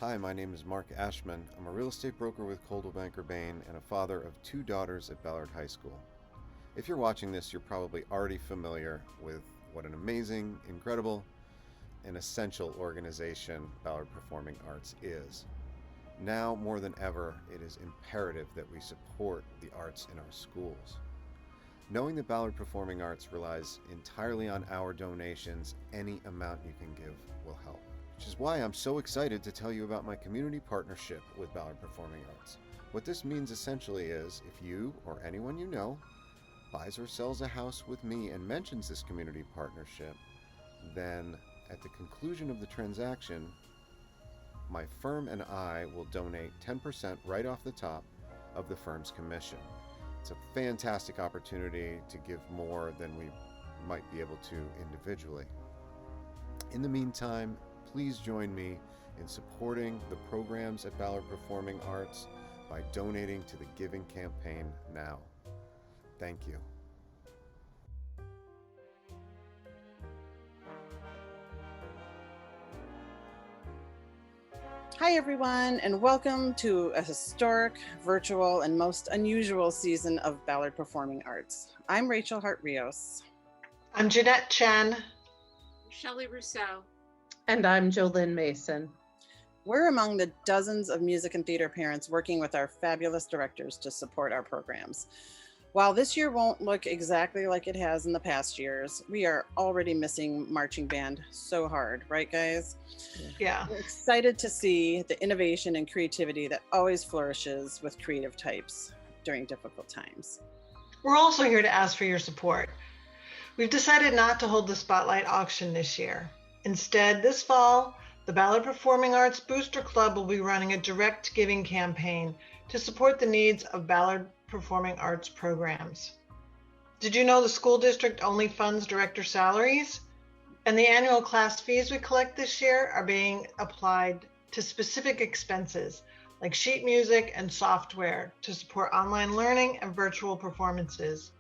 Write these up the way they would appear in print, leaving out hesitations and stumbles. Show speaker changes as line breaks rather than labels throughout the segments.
Hi, my name is Mark Ashman. I'm a real estate broker with Coldwell Banker Bain and a father of 2 daughters at Ballard High School. If you're watching this, you're probably already familiar with what an amazing, incredible, and essential organization Ballard Performing Arts is. Now more than ever, it is imperative that we support the arts in our schools. Knowing that Ballard Performing Arts relies entirely on our donations, any amount you can give will help. Which is why I'm so excited to tell you about my community partnership with Ballard Performing Arts. What this means essentially is, if you or anyone you know buys or sells a house with me and mentions this community partnership, then at the conclusion of the transaction, my firm and I will donate 10% right off the top of the firm's commission. It's a fantastic opportunity to give more than we might be able to individually. In the meantime, please join me in supporting the programs at Ballard Performing Arts by donating to the Giving campaign now. Thank you.
Hi everyone, and welcome to a historic, virtual, and most unusual season of Ballard Performing Arts. I'm Rachel Hart-Rios.
I'm Jeanette Chen.
Shelley Rousseau.
And I'm Jolynn Mason.
We're among the dozens of music and theater parents working with our fabulous directors to support our programs. While this year won't look exactly like it has in the past years, we are already missing marching band so hard, right guys?
Yeah.
We're excited to see the innovation and creativity that always flourishes with creative types during difficult times.
We're also here to ask for your support. We've decided not to hold the Spotlight auction this year. Instead, this fall, the Ballard Performing Arts Booster Club will be running a direct giving campaign to support the needs of Ballard Performing Arts programs. Did you know the school district only funds director salaries? And the annual class fees we collect this year are being applied to specific expenses like sheet music and software to support online learning and virtual performances.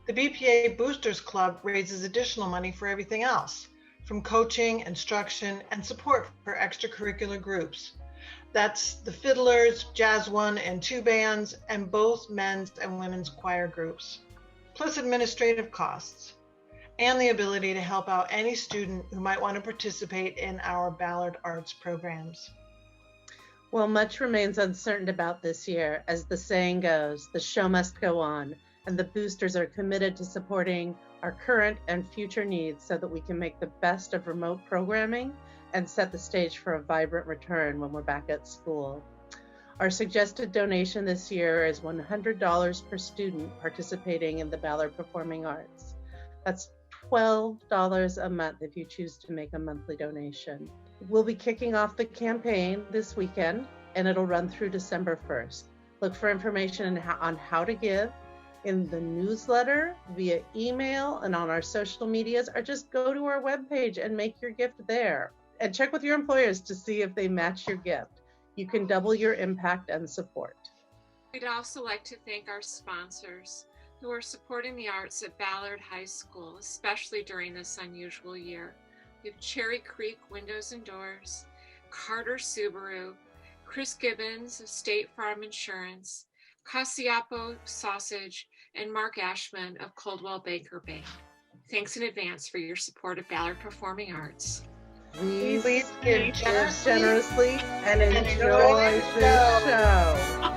The BPA Boosters Club raises additional money for everything else, from coaching, instruction, and support for extracurricular groups. That's the fiddlers, jazz 1 and 2 bands, and both men's and women's choir groups, plus administrative costs, and the ability to help out any student who might want to participate in our Ballard Arts programs.
Well, much remains uncertain about this year. As the saying goes, the show must go on, and the boosters are committed to supporting our current and future needs so that we can make the best of remote programming and set the stage for a vibrant return when we're back at school. Our suggested donation this year is $100 per student participating in the Ballard Performing Arts. That's $12 a month if you choose to make a monthly donation. We'll be kicking off the campaign this weekend, and it'll run through December 1st. Look for information on how to give in the newsletter, via email, and on our social medias, or just go to our webpage and make your gift there. And check with your employers to see if they match your gift. You can double your impact and support.
We'd also like to thank our sponsors who are supporting the arts at Ballard High School, especially during this unusual year. We have Cherry Creek Windows and Doors, Carter Subaru, Chris Gibbons of State Farm Insurance, Casiapo Sausage, and Mark Ashman of Coldwell Banker Bain. Thanks in advance for your support of Ballard Performing Arts.
Please give generously and enjoy this show.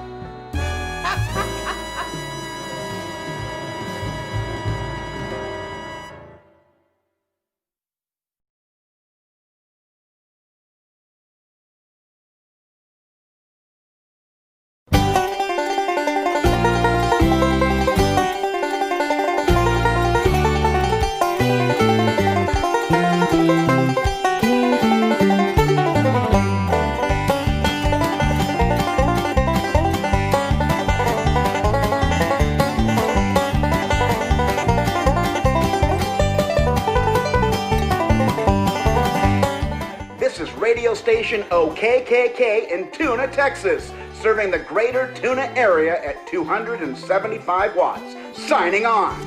Radio station OKKK in Tuna, Texas, serving the Greater Tuna area at 275 watts. Signing on.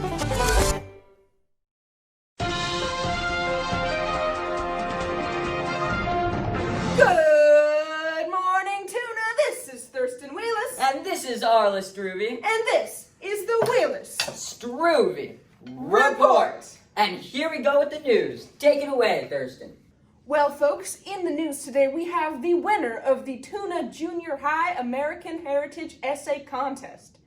Good is Arla Struve.
And this is the Willis
Struve Report. And here we go with the news. Take it away, Thurston.
Well, folks, in the news today, we have the winner of the Tuna Junior High American Heritage Essay Contest.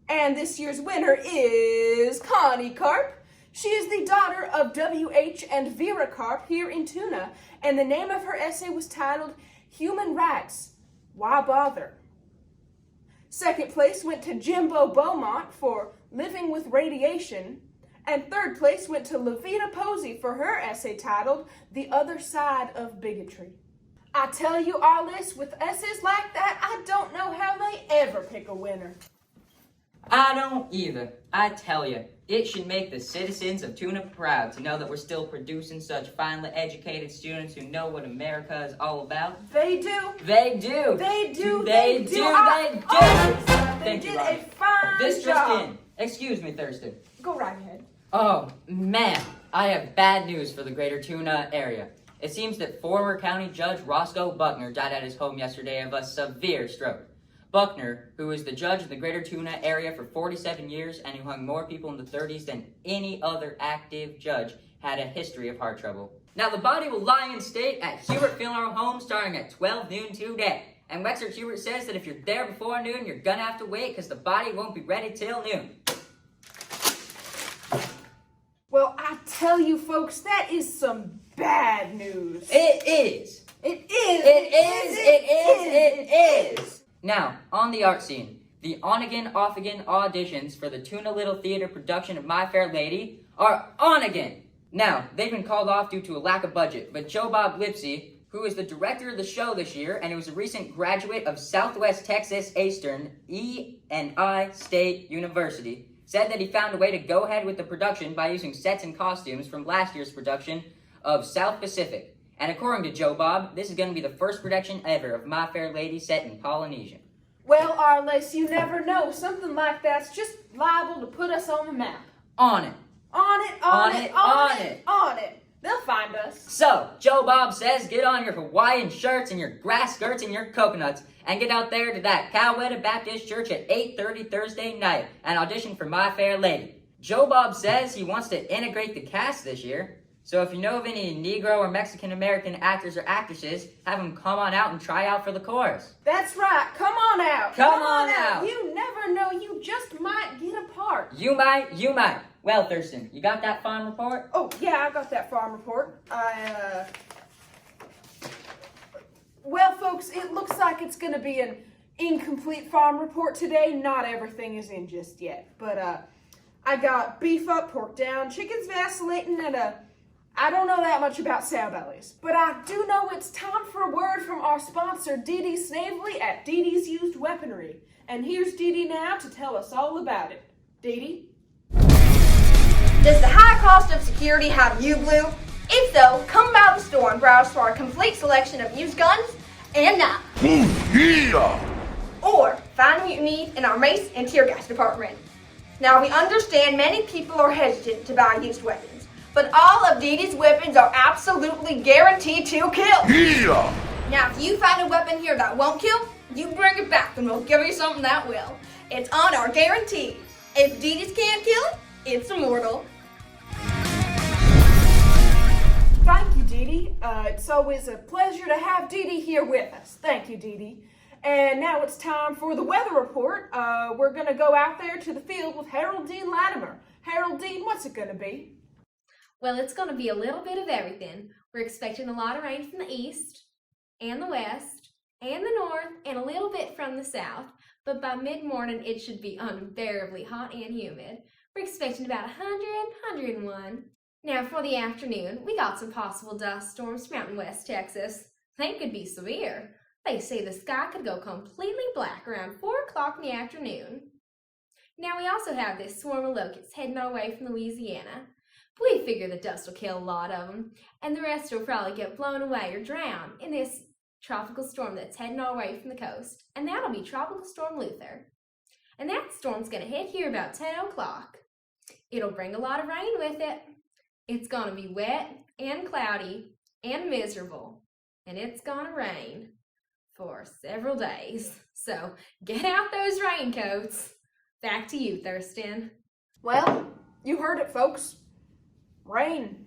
And this year's winner is Connie Karp. She is the daughter of W.H. and Vera Karp here in Tuna, and the name of her essay was titled Human Rights, Why Bother? Second place went to Jimbo Beaumont for Living with Radiation, and third place went to Levita Posey for her essay titled The Other Side of Bigotry. I tell you, Arliss, with essays like that, I don't know how they ever pick a winner.
I don't either. I tell you, it should make the citizens of Tuna proud to know that we're still producing such finely educated students who know what America is all about.
They do.
They do.
They do.
They do.
They
Thank
did
you,
a
Ronnie.
fine
This
job.
just in. Excuse me, Thurston.
Go right ahead.
Oh, man. I have bad news for the Greater Tuna area. It seems that former County Judge Roscoe Buckner died at his home yesterday of a severe stroke. Buckner, who was the judge in the Greater Tuna area for 47 years and who hung more people in the 30s than any other active judge, had a history of heart trouble. Now, the body will lie in state at Hubert Funeral Home starting at 12 noon today. And Wexler Hubert says that if you're there before noon, you're gonna have to wait because the body won't be ready till noon.
Well, I tell you, folks, that is some bad news.
It is.
It is.
It is. Now, on the art scene, the on-again, off-again auditions for the Tuna Little Theater production of My Fair Lady are on again. Now, they've been called off due to a lack of budget, but Joe Bob Lipsy, who is the director of the show this year and who was a recent graduate of Southwest Texas Eastern E&I State University, said that he found a way to go ahead with the production by using sets and costumes from last year's production of South Pacific. And according to Joe Bob, this is going to be the first production ever of My Fair Lady set in Polynesia.
Well, Arliss, you never know. Something like that's just liable to put us on the map.
On it.
On it. They'll find us.
So, Joe Bob says get on your Hawaiian shirts and your grass skirts and your coconuts and get out there to that Coweta Baptist Church at 8:30 Thursday night and audition for My Fair Lady. Joe Bob says he wants to integrate the cast this year. So if you know of any Negro or Mexican-American actors or actresses, have them come on out and try out for the chorus.
That's right. Come on out.
Come on out.
You never know. You just might get a part.
You might. Well, Thurston, you got that farm report?
Oh, yeah, I got that farm report. Well, folks, it looks like it's going to be an incomplete farm report today. Not everything is in just yet. But I got beef up, pork down, chickens vacillating, and I don't know that much about sow bellies, but I do know it's time for a word from our sponsor, Dee Dee Snavely at Dee Dee's Used Weaponry. And here's Dee Dee now to tell us all about it. Dee Dee?
Does the high cost of security have you blue? If so, come by the store and browse for our complete selection of used guns and knives. Or find what you need in our mace and tear gas department. Now, we understand many people are hesitant to buy used weapons, but all of Dee Dee's weapons are absolutely guaranteed to kill. Now, if you find a weapon here that won't kill, you bring it back and we'll give you something that will. It's on our guarantee. If Dee Dee's can't kill it, it's immortal.
Thank you, Dee Dee. It's always a pleasure to have Dee Dee here with us. Thank you, Dee Dee. And now it's time for the weather report. We're going to go out there to the field with Harold Dean Latimer. Harold Dean, what's it going to be?
Well, it's going to be a little bit of everything. We're expecting a lot of rain from the east and the west and the north and a little bit from the south. But by mid-morning, it should be unbearably hot and humid. We're expecting about 100, 101. Now for the afternoon, we got some possible dust storms from out in West Texas. They could be severe. They say the sky could go completely black around 4 o'clock in the afternoon. Now we also have this swarm of locusts heading our way from Louisiana. We figure the dust will kill a lot of them, and the rest will probably get blown away or drowned in this tropical storm that's heading our way from the coast, and that'll be Tropical Storm Luther. And that storm's going to hit here about 10 o'clock. It'll bring a lot of rain with it. It's going to be wet and cloudy and miserable, and it's going to rain. for several days. So get out those raincoats. Back to you, Thurston.
Well, you heard it, folks. Rain.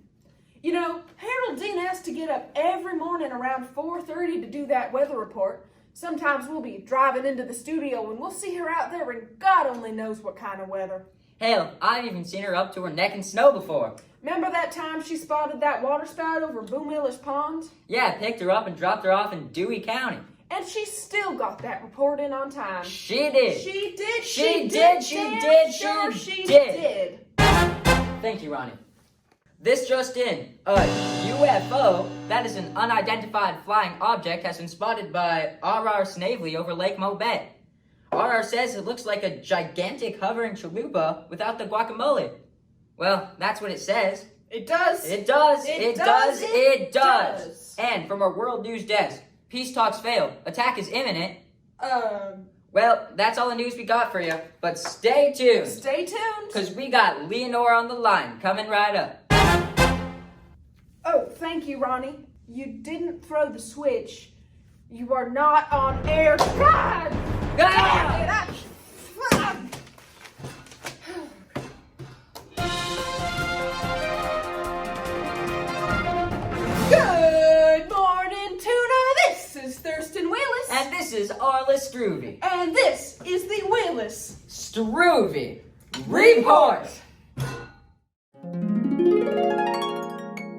You know, Harold Dean has to get up every morning around 4:30 to do that weather report. Sometimes we'll be driving into the studio and we'll see her out there and God only knows what kind of weather.
Hell, I've even seen her up to her neck in snow before.
Remember that time she spotted that water spout over Boom Miller's Pond?
Yeah, I picked her up and dropped her off in Dewey County.
And she still got that report in on time.
She did.
She did.
She did. She did. Thank you, Ronnie. This just in, a UFO, that is an unidentified flying object, has been spotted by R.R. Snavely over Lake Mobet. R.R. says it looks like a gigantic hovering chalupa without the guacamole. Well, that's what it says.
It does.
It does.
It does.
And from our World News desk, peace talks failed. Attack is imminent. Well, that's all the news we got for you. But stay tuned.
Stay tuned.
Because we got Leonore on the line coming right up.
Oh, thank you, Ronnie. You didn't throw the switch. You are not on air. God!
Ah!
Good morning, Tuna. This is Thurston Willis.
And this is Arla Struve.
And this is the Willis
Struve Report.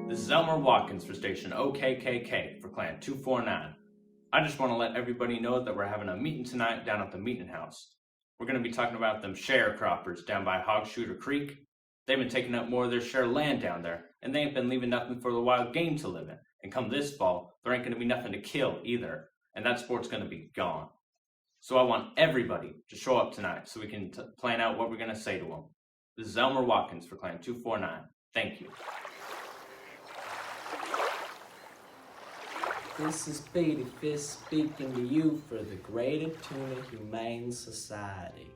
This is Elmer Watkins for station OKKK for Clan 249. I just want to let everybody know that we're having a meeting tonight down at the meeting house. We're going to be talking about them sharecroppers down by Hogshooter Creek. They've been taking up more of their share of land down there, and they ain't been leaving nothing for the wild game to live in. And come this fall, there ain't going to be nothing to kill either, and that sport's going to be gone. So I want everybody to show up tonight so we can plan out what we're going to say to them. This is Elmer Watkins for Clan 249. Thank you.
This is Petey Fist speaking to you for the Greater Tuna Humane Society.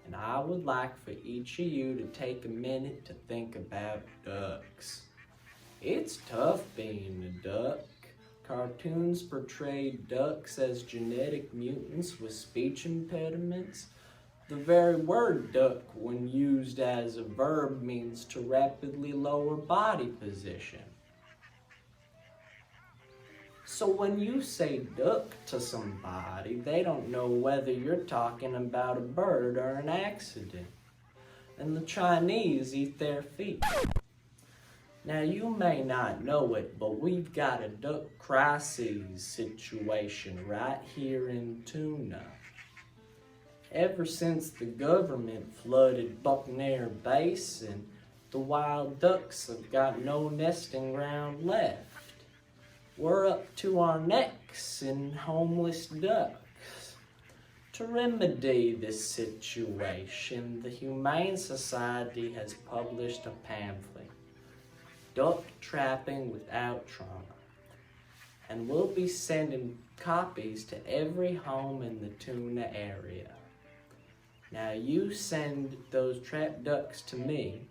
And I would like for each of you to take a minute to think about ducks. It's tough being a duck. Cartoons portrayed ducks as genetic mutants with speech impediments. The very word duck, when used as a verb, means to rapidly lower body position. So when you say duck to somebody, they don't know whether you're talking about a bird or an accident. And the Chinese eat their feet. Now you may not know it, but we've got a duck crisis situation right here in Tuna. Ever since the government flooded Buckner Basin, the wild ducks have got no nesting ground left. We're up to our necks in homeless ducks. To remedy this situation, the Humane Society has published a pamphlet, Duck Trapping Without Trauma, and we'll be sending copies to every home in the Tuna area. Now you send those trapped ducks to me,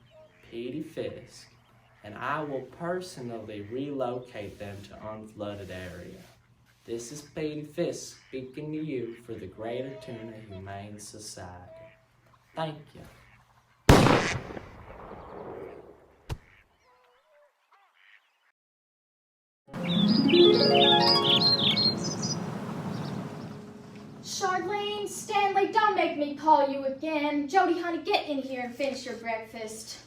Petey Fisk, and I will personally relocate them to unflooded area. This is Petey Fisk speaking to you for the Greater Tuna Humane Society. Thank you.
Charlene, Stanley, don't make me call you again. Jody, honey, get in here and finish your breakfast.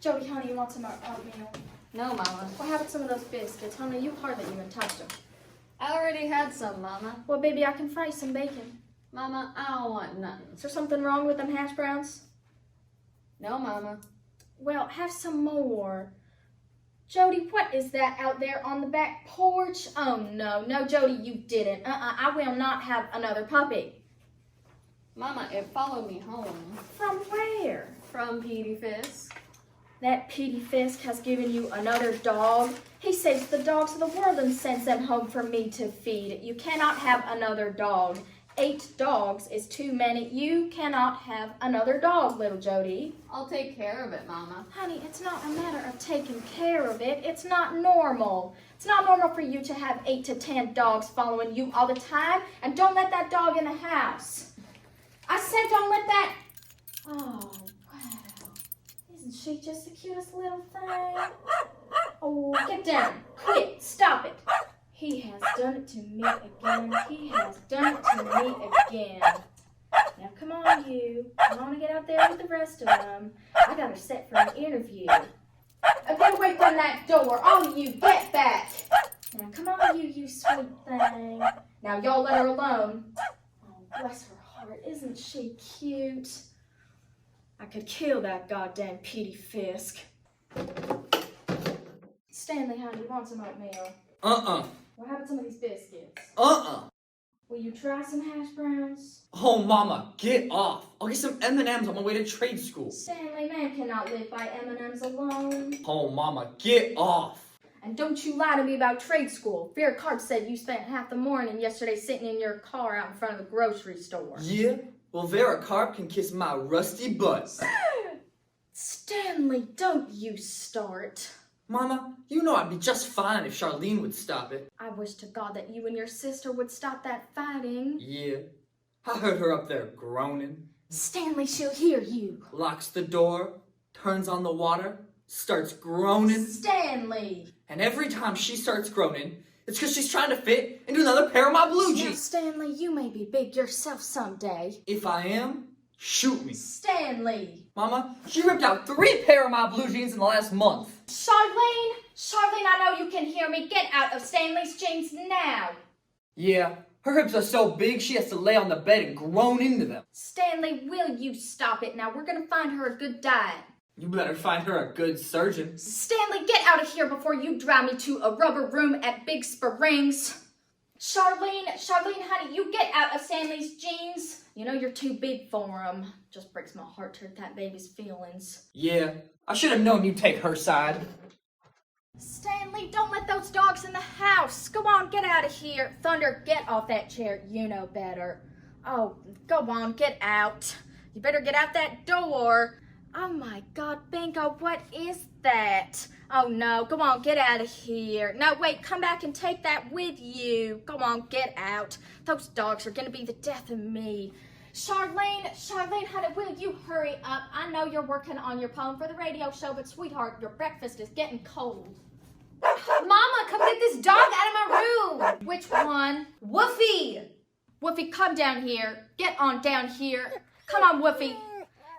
Jody, honey, you want some oatmeal?
No, Mama.
What happened to some of those biscuits? Honey, you hardly even touched them.
I already had some, Mama.
Well, baby, I can fry some bacon.
Mama, I don't want nothing.
Is there something wrong with them hash browns?
No, Mama.
Well, have some more. Jody, what is that out there on the back porch? Oh, no, Jody, you didn't. I will not have another puppy.
Mama, it followed me home.
From where?
From Petey Fisk.
That Petey Fisk has given you another dog. He saves the dogs of the world and sends them home for me to feed. You cannot have another dog. 8 dogs is too many. You cannot have another dog, little Jody.
I'll take care of it, Mama.
Honey, it's not a matter of taking care of it. It's not normal. It's It's not normal for you to have 8 to 10 dogs following you all the time, and don't let that dog in the house. I said don't let that... Oh, wow. Isn't she just the cutest little thing? Oh, get down. Quit. Stop it. He has done it to me again. He has done it to me again. Now, come on, you. I want to get out there with the rest of them. I got her set for an interview. Get away from that door. All of you, get back. Now, come on, you sweet thing. Now, y'all let her alone. Oh, bless her heart. Isn't she cute? I could kill that goddamn Petey Fisk. Stanley, honey, you want some oatmeal? What happened to some of these biscuits? Will you try some hash browns?
Oh, Mama, get off. I'll get some M&Ms on my way to trade school.
Stanley, man cannot live by M&Ms alone.
Oh, Mama, get off.
And don't you lie to me about trade school. Vera Card said you spent half the morning yesterday sitting in your car out in front of the grocery store.
Yeah? Well, Vera Carp can kiss my rusty butt.
Stanley, don't you start.
Mama, you know I'd be just fine if Charlene would stop it.
I wish to God that you and your sister would stop that fighting.
Yeah. I heard her up there groaning.
Stanley, she'll hear you.
Locks the door, turns on the water, starts groaning.
Stanley!
And every time she starts groaning, it's because she's trying to fit into another pair of my blue jeans.
Now, Stanley, you may be big yourself someday.
If I am, shoot me.
Stanley!
Mama, she ripped out 3 pair of my blue jeans in the last month.
Charlene! Charlene, I know you can hear me. Get out of Stanley's jeans now.
Yeah, her hips are so big she has to lay on the bed and groan into them.
Springs. Stanley, will you stop it now? We're gonna find her a good diet.
You better find her a good surgeon.
Stanley, get out of here before you drive me to a rubber room at Big Springs. Charlene, honey, you get out of Stanley's jeans. You know you're too big for him. Just breaks my heart to hurt that baby's feelings.
Yeah, I should have known you'd take her side.
Stanley, don't let those dogs in the house. Go on, get out of here. Thunder, get off that chair. You know better. Oh, go on, get out. You better get out that door. Oh my God, Bingo, what is that? Oh no, go on, get out of here. No, wait, come back and take that with you. Go on, get out. Those dogs are gonna be the death of me. Charlene, honey, will you hurry up? I know you're working on your poem for the radio show, but sweetheart, your breakfast is getting cold.
Mama, come get this dog out of my room.
Which one?
Woofy.
Woofy, come down here. Get on down here. Come on, Woofy.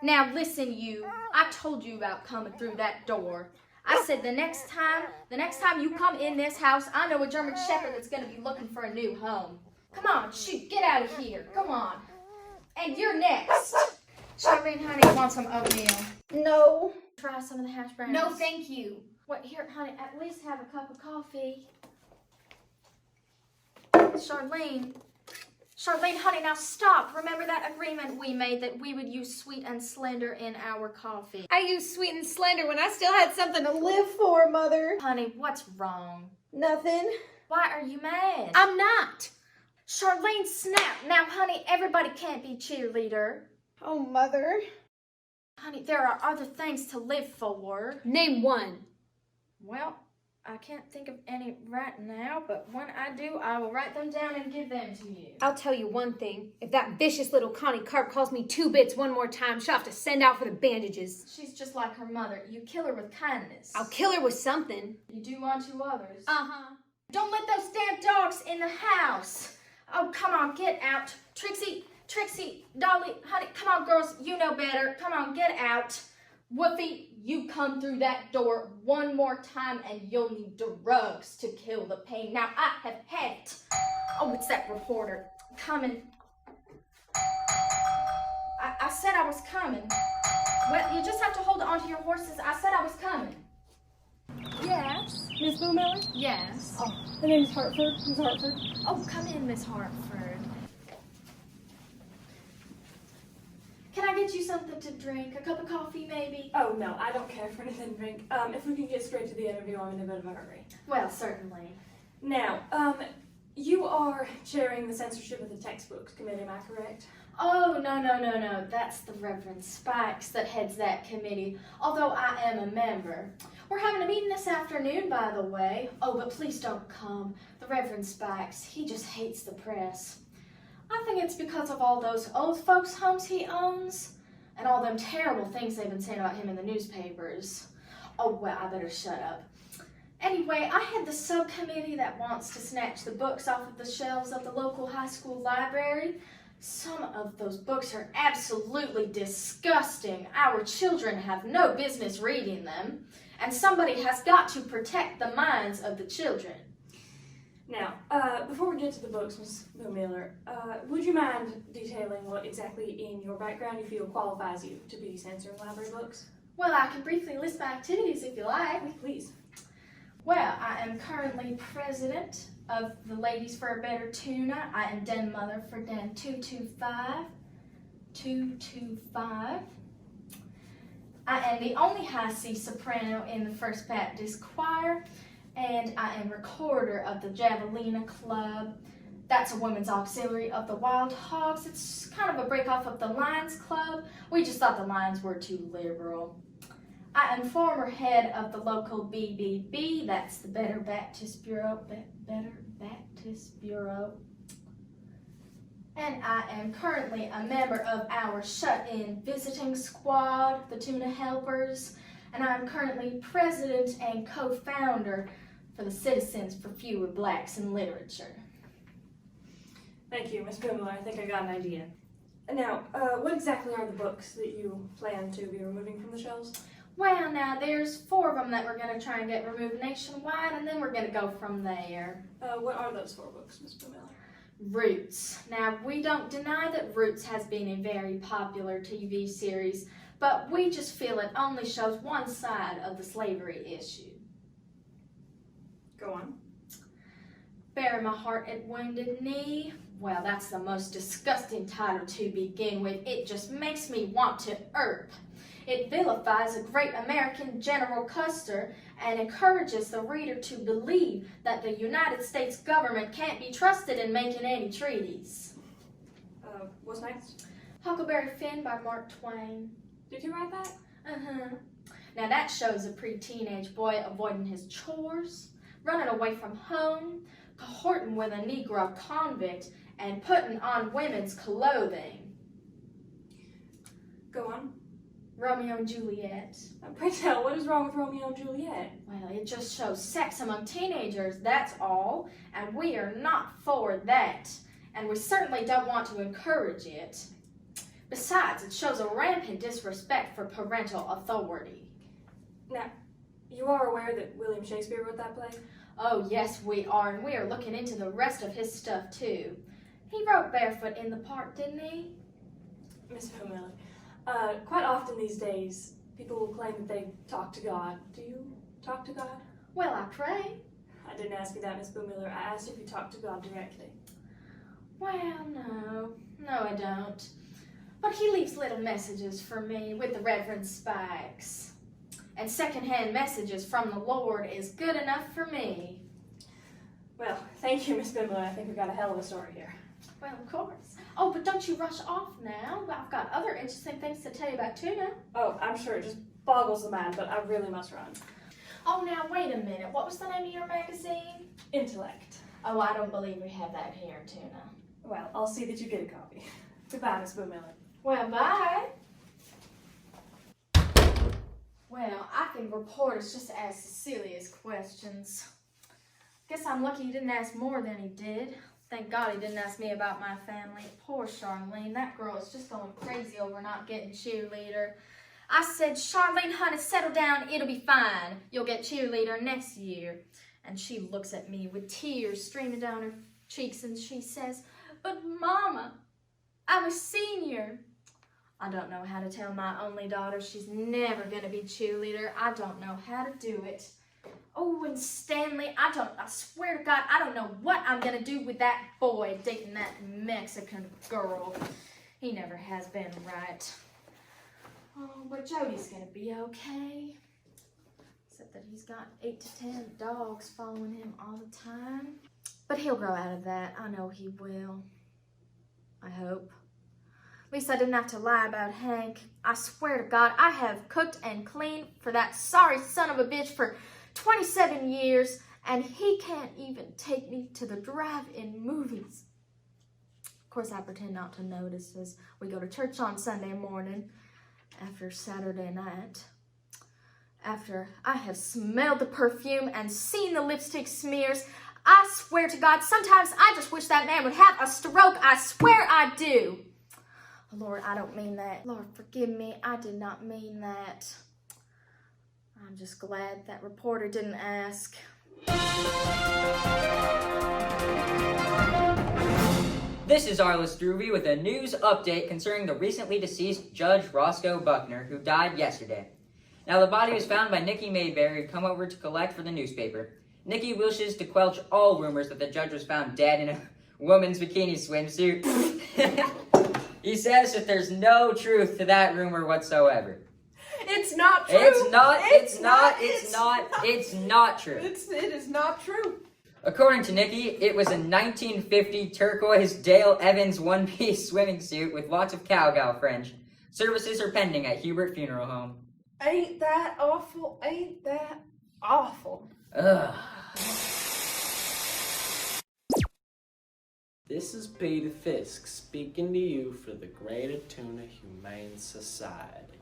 Now listen, you. I told you about coming through that door. I said the next time you come in this house, I know a German Shepherd that's gonna be looking for a new home. Come on, shoot, get out of here. Come on. And you're next. Charlene, honey, want some oatmeal?
No.
Try some of the hash browns.
No, thank you.
What, here, honey, at least have a cup of coffee. Charlene, honey, now stop. Remember that agreement we made that we would use Sweet and Slender in our coffee?
I used Sweet and Slender when I still had something to live for, Mother.
Honey, what's wrong?
Nothing.
Why are you mad?
I'm not.
Charlene, snap. Now, honey, everybody can't be cheerleader.
Oh, Mother.
Honey, there are other things to live for.
Name one.
Well, I can't think of any right now, but when I do, I will write them down and give them to you.
I'll tell you one thing. If that vicious little Connie Carp calls me 2 bits one more time, she'll have to send out for the bandages.
She's just like her mother. You kill her with kindness.
I'll kill her with something.
You do unto others.
Uh-huh.
Don't let those damn dogs in the house. Oh, come on, get out. Trixie, Dolly, honey, come on, girls. You know better. Come on, get out. Woofy, you come through that door one more time and you'll need drugs to kill the pain. Now, I have had it. Oh, it's that reporter coming. I said I was coming. Well, you just have to hold on to your horses. I said I was coming.
Yes. Miss Boo Miller?
Yes.
Oh, the name's Hartford. Miss Hartford.
Oh, come in, Miss Hartford. Can I get you something to drink? A cup of coffee, maybe?
Oh, no, I don't care for anything to drink. If we can get straight to the interview, I'm in a bit of a hurry.
Well, certainly.
Now,
You are chairing the censorship of the textbooks committee, am I correct?
Oh, no. That's the Reverend Spikes that heads that committee, although I am a member. We're having a meeting this afternoon, by the way. Oh, but please don't come. The Reverend Spikes, he just hates the press. I think it's because of all those old folks' homes he owns and all them terrible things they've been saying about him in the newspapers. Oh, well, I better shut up. Anyway, I had the subcommittee that wants to snatch the books off of the shelves of the local high school library. Some of those books are absolutely disgusting. Our children have no business reading them, and somebody has got to protect the minds of the children.
Now, before we get to the books, Ms. Miller, would you mind detailing what exactly in your background you feel qualifies you to be censoring library books?
Well, I can briefly list my activities if you like.
Please.
Well, I am currently president of the Ladies for a Better Tuna. I am den mother for den 225. I am the only high C soprano in the First Baptist Choir, and I am recorder of the Javelina Club. That's a women's auxiliary of the Wild Hogs. It's kind of a break off of the Lions Club. We just thought the Lions were too liberal. I am former head of the local BBB, that's the Better Baptist Bureau, And I am currently a member of our shut-in visiting squad, the Tuna Helpers, and I'm currently president and co-founder for the Citizens for Fewer Blacks in Literature.
Thank you, Ms. Miller. I think I got an idea. Now, what exactly are the books that you plan to be removing from the shelves?
Well, now, there's 4 of them that we're going to try and get removed nationwide, and then we're going to go from there.
What are those 4 books, Ms. Miller?
Roots. Now, we don't deny that Roots has been a very popular TV series, but we just feel it only shows one side of the slavery issue.
Go on.
Bury My Heart at Wounded Knee. Well, that's the most disgusting title to begin with. It just makes me want to erp. It vilifies a great American General Custer and encourages the reader to believe that the United States government can't be trusted in making any treaties.
What's next?
Huckleberry Finn by Mark Twain.
Did you write that?
Uh-huh. Now that shows a pre-teenage boy avoiding his chores, running away from home, cohorting with a Negro convict, and putting on women's clothing.
Go on.
Romeo and Juliet.
Pray tell, what is wrong with Romeo and Juliet?
Well, it just shows sex among teenagers, that's all. And we are not for that. And we certainly don't want to encourage it. Besides, it shows a rampant disrespect for parental authority.
Now, you are aware that William Shakespeare wrote that play?
Oh, yes, we are. And we are looking into the rest of his stuff, too. He wrote Barefoot in the Park, didn't he?
Miss O'Malley. Quite often these days, people will claim that they talk to God. Do you talk to God?
Well, I pray.
I didn't ask you that, Miss Boomiller. I asked if you talk to God directly.
Well, no, I don't. But he leaves little messages for me with the Reverend Spikes. And secondhand messages from the Lord is good enough for me.
Well, thank you, Miss Boomiller. I think we've got a hell of a story here.
Well, of course. Oh, but don't you rush off now. I've got other interesting things to tell you about tuna.
Oh, I'm sure it just boggles the mind, but I really must run.
Oh, now, wait a minute. What was the name of your magazine?
Intellect.
Oh, I don't believe we have that here, Tuna.
Well, I'll see that you get a copy. Goodbye, Miss Boomiller.
Well, bye. Well, I can report us just to ask Cecilia's questions. Guess I'm lucky he didn't ask more than he did. Thank God he didn't ask me about my family. Poor Charlene. That girl is just going crazy over not getting cheerleader. I said, Charlene, honey, settle down. It'll be fine. You'll get cheerleader next year. And she looks at me with tears streaming down her cheeks and she says, but Mama, I'm a senior. I don't know how to tell my only daughter she's never going to be cheerleader. I don't know how to do it. Oh, and Stanley, I swear to God, I don't know what I'm going to do with that boy dating that Mexican girl. He never has been right. Oh, but Jody's going to be okay. Except that he's got 8 to 10 dogs following him all the time. But he'll grow out of that. I know he will. I hope. At least I didn't have to lie about Hank. I swear to God, I have cooked and cleaned for that sorry son of a bitch for 27 years, and he can't even take me to the drive-in movies. Of course, I pretend not to notice as we go to church on Sunday morning after Saturday night. After I have smelled the perfume and seen the lipstick smears, I swear to God, sometimes I just wish that man would have a stroke. I swear I do. Lord, I don't mean that. Lord, forgive me. I did not mean that. I'm just glad that reporter didn't ask.
This is Arliss Druvy with a news update concerning the recently deceased Judge Roscoe Buckner, who died yesterday. Now, the body was found by Nikki Mayberry, who come over to collect for the newspaper. Nikki wishes to quench all rumors that the judge was found dead in a woman's bikini swimsuit. He says that there's no truth to that rumor whatsoever.
It's not true.
It's not true.
It is not true.
According to Nikki, it was a 1950 turquoise Dale Evans one-piece swimming suit with lots of cowgirl fringe. Services are pending at Hubert Funeral Home.
Ain't that awful? Ain't that awful?
Ugh.
This is Peter Fisk speaking to you for the Greater Tuna Humane Society.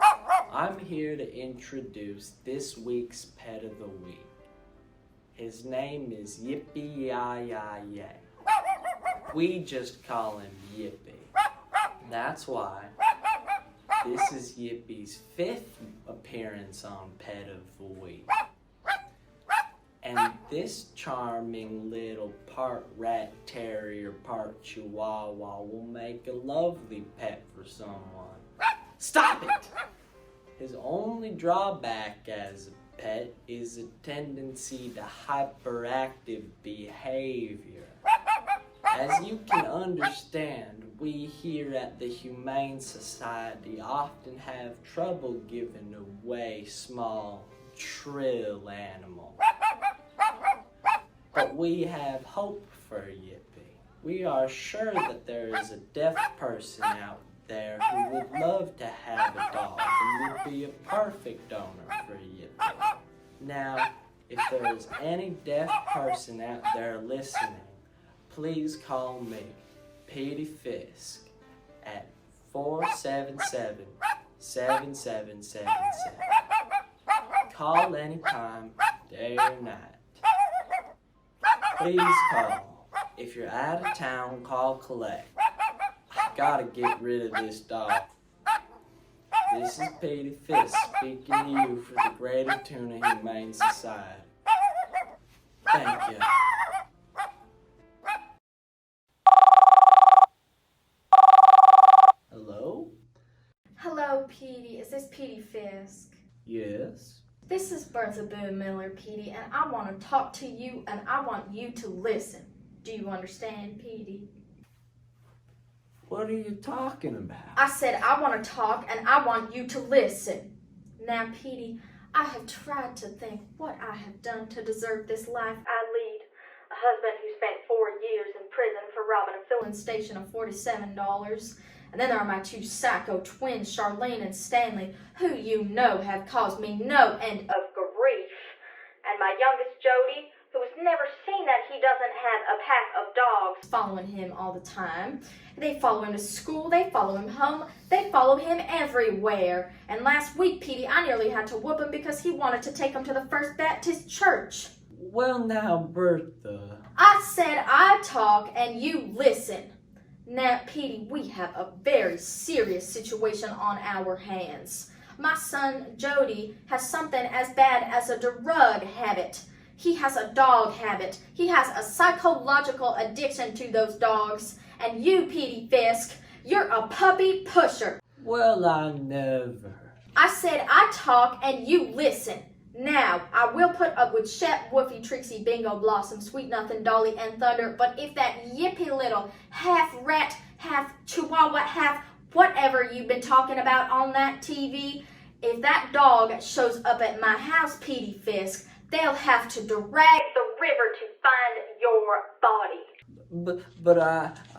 I'm here to introduce this week's pet of the week. His name is Yippee-yi-yi-yay. We just call him Yippee. That's why this is Yippie's 5th appearance on Pet of the Week. And this charming little part rat terrier, part chihuahua will make a lovely pet for someone. Stop it! His only drawback as a pet is a tendency to hyperactive behavior. As you can understand, we here at the Humane Society often have trouble giving away small, trill animals. But we have hope for Yippee. We are sure that there is a deaf person out there who would love to have a dog and would be a perfect owner for Yippee. Now, if there is any deaf person out there listening, please call me, Petey Fisk, at 477-7777. Call anytime, day or night. Please call. If you're out of town, call collect. I gotta get rid of this dog. This is Petey Fisk speaking to you for the Greater Tuna Humane Society. Thank you. Hello?
Hello, Petey. Is this Petey Fisk?
Yes?
This is Bertha Boone Miller, Petey, and I want to talk to you, and I want you to listen. Do you understand, Petey?
What are you talking about?
I said I want to talk, and I want you to listen. Now, Petey, I have tried to think what I have done to deserve this life I lead. A husband who spent 4 years in prison for robbing a filling station of $47. And then there are my 2 psycho twins, Charlene and Stanley, who you know have caused me no end of grief. And my youngest Jody, who has never seen that he doesn't have a pack of dogs following him all the time. They follow him to school, they follow him home, they follow him everywhere. And last week, Petey, I nearly had to whoop him because he wanted to take him to the First Baptist Church.
Well now, Bertha.
I said I talk and you listen. Now, Petey, we have a very serious situation on our hands. My son, Jody, has something as bad as a drug habit. He has a dog habit. He has a psychological addiction to those dogs. And you, Petey Fisk, you're a puppy pusher.
Well, I never.
I said I talk and you listen. Now, I will put up with Shep, Woofy, Trixie, Bingo, Blossom, Sweet Nothing, Dolly, and Thunder, but if that yippy little half rat, half chihuahua, half whatever you've been talking about on that TV, if that dog shows up at my house, Petey Fisk, they'll have to drag the river to find your
your body.
But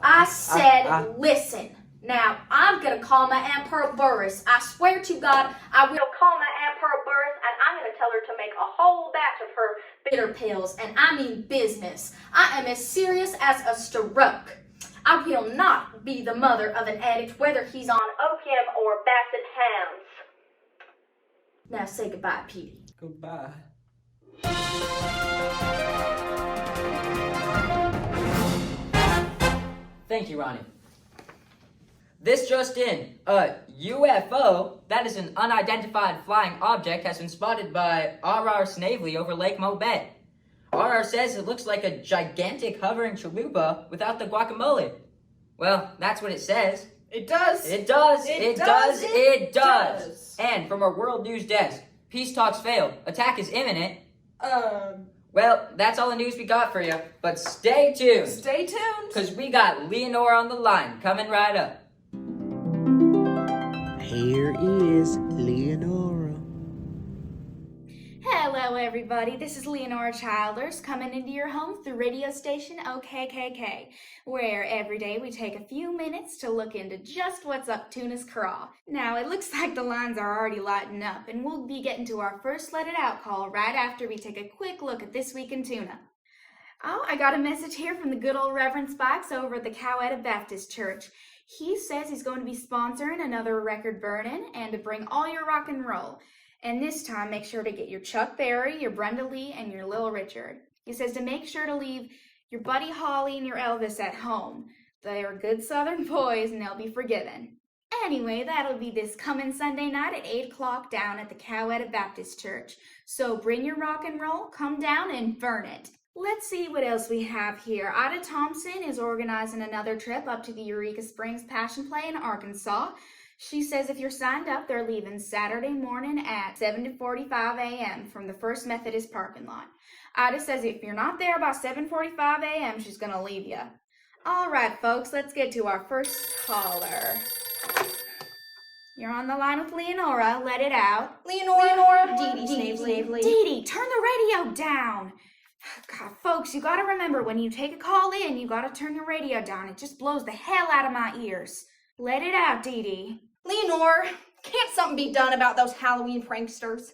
I said listen. Now, I'm gonna call my Aunt Pearl Burris. I swear to God, I will call my Aunt Pearl Burris, and I'm gonna tell her to make a whole batch of her bitter pills, and I mean business. I am as serious as a stroke. I will not be the mother of an addict, whether he's on opium or Basset hounds. Now say goodbye, Petey.
Goodbye.
Thank you, Ronnie. This just in, a UFO, that is an unidentified flying object, has been spotted by R.R. Snavely over Lake Mobet. R.R. says it looks like a gigantic hovering chalupa without the guacamole. Well, that's what it says.
It does.
It does.
It
It
does.
does. And from our World News desk, peace talks failed. Attack is imminent. Well, that's all the news we got for you. But stay tuned.
Stay tuned.
Because we got Leonora on the line coming right up.
Here is Leonora.
Hello everybody, this is Leonora Childers coming into your home through radio station OKKK, where every day we take a few minutes to look into just what's up Tuna's craw. Now it looks like the lines are already lighting up, and we'll be getting to our first Let It Out call right after we take a quick look at This Week in Tuna. Oh, I got a message here from the good old Reverend Spikes over at the Coweta Baptist Church. He says he's going to be sponsoring another record burn-in and to bring all your rock and roll. And this time, make sure to get your Chuck Berry, your Brenda Lee, and your Lil Richard. He says to make sure to leave your Buddy Holly and your Elvis at home. They are good Southern boys, and they'll be forgiven. Anyway, that'll be this coming Sunday night at 8 o'clock down at the Coweta Baptist Church. So bring your rock and roll, come down and burn it. Let's see what else we have here. Ida Thompson is organizing another trip up to the Eureka Springs Passion Play in Arkansas. She says if you're signed up, they're leaving Saturday morning at 7:45 a.m. from the First Methodist parking lot. Ida says if you're not there by 7:45 a.m., she's going to leave you. All right, folks, let's get to our first caller. You're on the line with Leonora. Let it out.
Leonora.
Dee Dee, turn the radio down. God, folks, you gotta remember when you take a call in, you gotta turn your radio down. It just blows the hell out of my ears. Let it out, Dee Dee.
Leonora, can't something be done about those Halloween pranksters?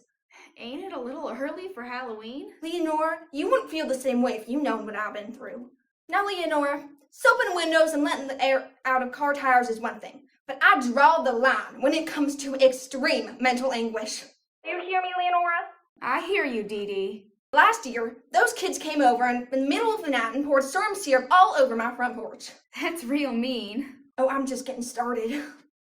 Ain't it a little early for Halloween?
Leonora, you wouldn't feel the same way if you known what I've been through. Now, Leonora, soaping windows and letting the air out of car tires is one thing, but I draw the line when it comes to extreme mental anguish. Do you hear me, Leonora?
I hear you, Dee Dee.
Last year, those kids came over in the middle of the night and poured storm syrup all over my front porch.
That's real mean.
Oh, I'm just getting started.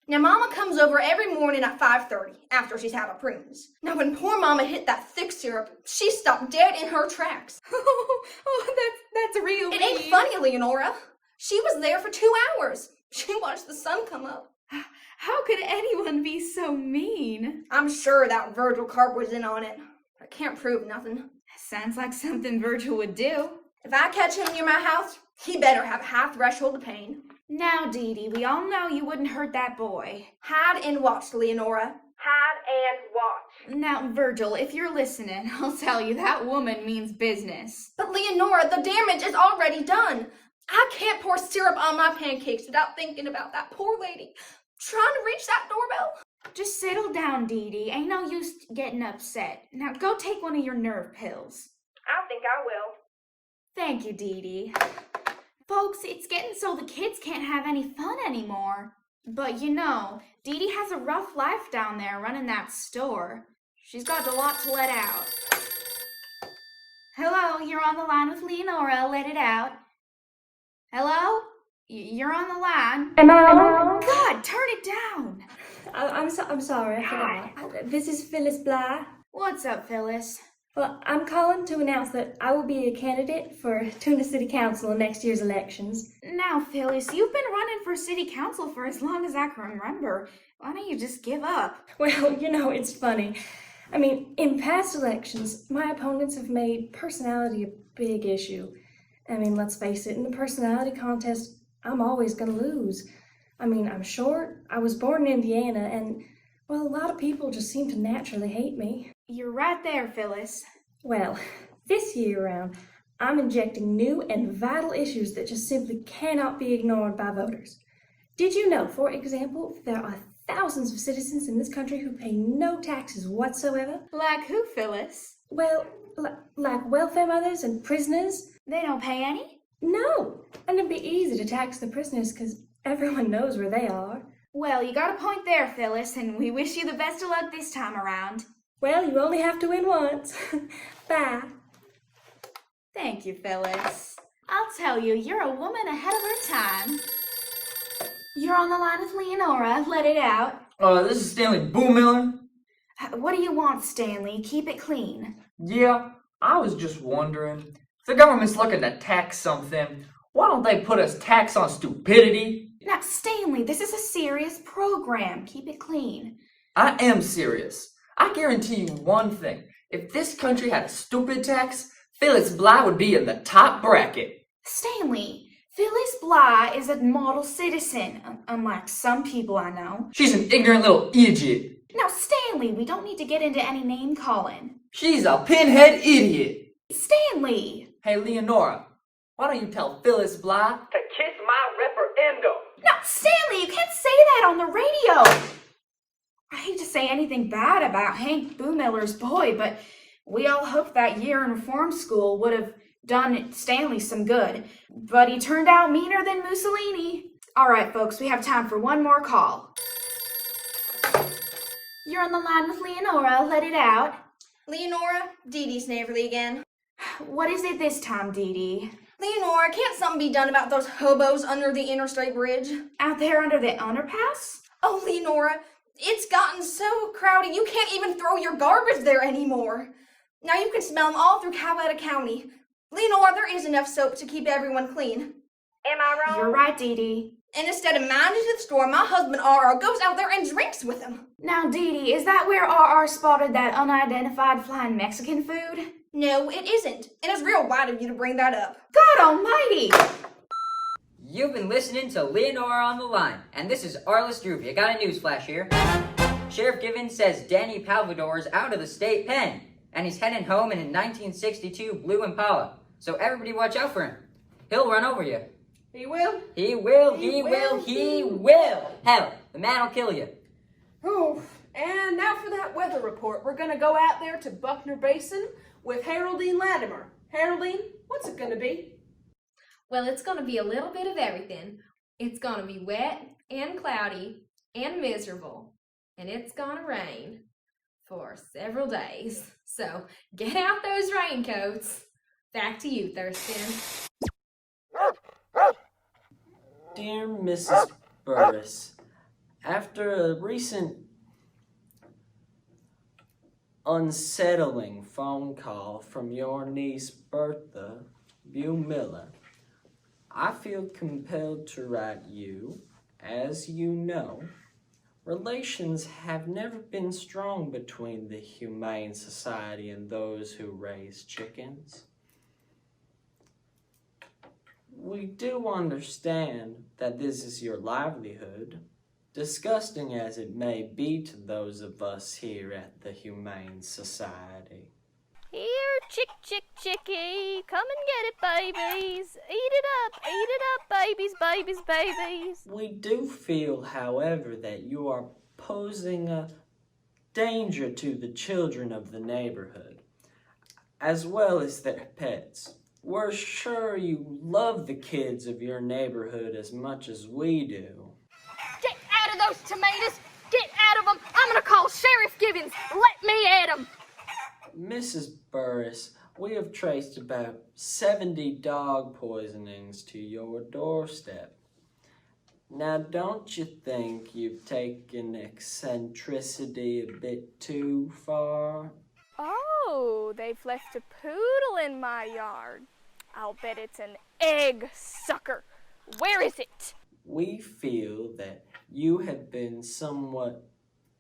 Now, Mama comes over every morning at 5:30 after she's had her prunes. Now, when poor Mama hit that thick syrup, she stopped dead in her tracks.
That's real mean.
It ain't funny, Leonora. She was there for 2 hours. She watched the sun come up.
How could anyone be so mean?
I'm sure that Virgil Carp was in on it. I can't prove nothing.
Sounds like something Virgil would do.
If I catch him near my house, he better have a high threshold of pain.
Now, Dee Dee, we all know you wouldn't hurt that boy.
Hide and watch, Leonora. Hide and watch.
Now, Virgil, if you're listening, I'll tell you that woman means business.
But Leonora, the damage is already done. I can't pour syrup on my pancakes without thinking about that poor lady trying to reach that doorbell.
Just settle down, Dee Dee. Ain't no use getting upset. Now go take one of your nerve pills.
I think I will.
Thank you, Dee Dee. Folks, it's getting so the kids can't have any fun anymore. But you know, Dee Dee has a rough life down there running that store. She's got a lot to let out. Hello, you're on the line with Leonora. Let it out. Hello? You're on the line.
Am I on?
God, turn it down.
I'm sorry, I forgot. This is Phyllis Bly.
What's up, Phyllis?
Well, I'm calling to announce that I will be a candidate for Tuna City Council in next year's elections.
Now, Phyllis, you've been running for city council for as long as I can remember. Why don't you just give up?
Well, you know, it's funny. I mean, in past elections, my opponents have made personality a big issue. I mean, let's face it, in the personality contest, I'm always going to lose. I mean, I'm short, I was born in Indiana, and, well, a lot of people just seem to naturally hate me.
You're right there, Phyllis.
Well, this year around, I'm injecting new and vital issues that just simply cannot be ignored by voters. Did you know, for example, there are thousands of citizens in this country who pay no taxes whatsoever?
Like who, Phyllis?
Well, like welfare mothers and prisoners.
They don't pay any?
No, and it'd be easy to tax the prisoners because everyone knows where they are.
Well, you got a point there, Phyllis, and we wish you the best of luck this time around.
Well, you only have to win once. Bye.
Thank you, Phyllis. I'll tell you, you're a woman ahead of her time. You're on the line with Leonora. Let it out.
This is Stanley Boomiller.
What do you want, Stanley? Keep it clean.
Yeah, I was just wondering, if the government's looking to tax something, why don't they put a tax on stupidity?
Now, Stanley, this is a serious program. Keep it clean.
I am serious. I guarantee you one thing. If this country had a stupid tax, Phyllis Bly would be in the top bracket.
Stanley, Phyllis Bly is a model citizen, unlike some people I know.
She's an ignorant little idiot.
Now, Stanley, we don't need to get into any name-calling.
She's a pinhead idiot.
Stanley!
Hey, Leonora, why don't you tell Phyllis Bly to kiss my referendum?
Now, Stanley, you can't say that on the radio! I hate to say anything bad about Hank Boomiller's boy, but we all hoped that year in reform school would have done Stanley some good. But he turned out meaner than Mussolini. All right, folks, we have time for one more call. You're on the line with Leonora. Let it out.
Leonora, Dee Dee's Naverly again.
What is it this time, Dee Dee?
Leonora, can't something be done about those hobos under the interstate bridge?
Out there under the underpass?
Oh, Leonora, it's gotten so crowded you can't even throw your garbage there anymore. Now you can smell them all through Coweta County. Leonora, there is enough soap to keep everyone clean. Am I wrong?
You're right, Dee Dee.
And instead of minding to the store, my husband RR goes out there and drinks with him.
Now, Dee Dee, is that where RR spotted that unidentified flying Mexican food?
No, it isn't. And it's real white of you to bring that up.
God almighty!
You've been listening to Leonora on the Line, and this is Arliss Droopy. I got a news flash here. Sheriff Givens says Danny Palvador is out of the state pen, and he's heading home in a 1962 Blue Impala. So everybody watch out for him. He'll run over you.
He will?
He will, he will, he will. Hell, the man will kill you.
Oh, and now for that weather report. We're going to go out there to Buckner Basin with Haroldine Latimer. Haroldine, what's it going to be?
Well, it's going to be a little bit of everything. It's going to be wet and cloudy and miserable. And it's going to rain for several days. So get out those raincoats. Back to you, Thurston.
Dear Mrs. Burris, after a recent unsettling phone call from your niece Bertha Miller, I feel compelled to write you. As you know, relations have never been strong between the Humane Society and those who raise chickens. We do understand that this is your livelihood, disgusting as it may be to those of us here at the Humane Society.
Here, chickie, come and get it, babies. Eat it up, babies.
We do feel, however, that you are posing a danger to the children of the neighborhood, as well as their pets. We're sure you love the kids of your neighborhood as much as we do.
Get out of those tomatoes. Get out of them. I'm going to call Sheriff Givens. Let me at them.
Mrs. Burris, we have traced about 70 dog poisonings to your doorstep. Now, don't you think you've taken eccentricity a bit too far?
Oh, they've left a poodle in my yard. I'll bet it's an egg sucker. Where is it?
We feel that you have been somewhat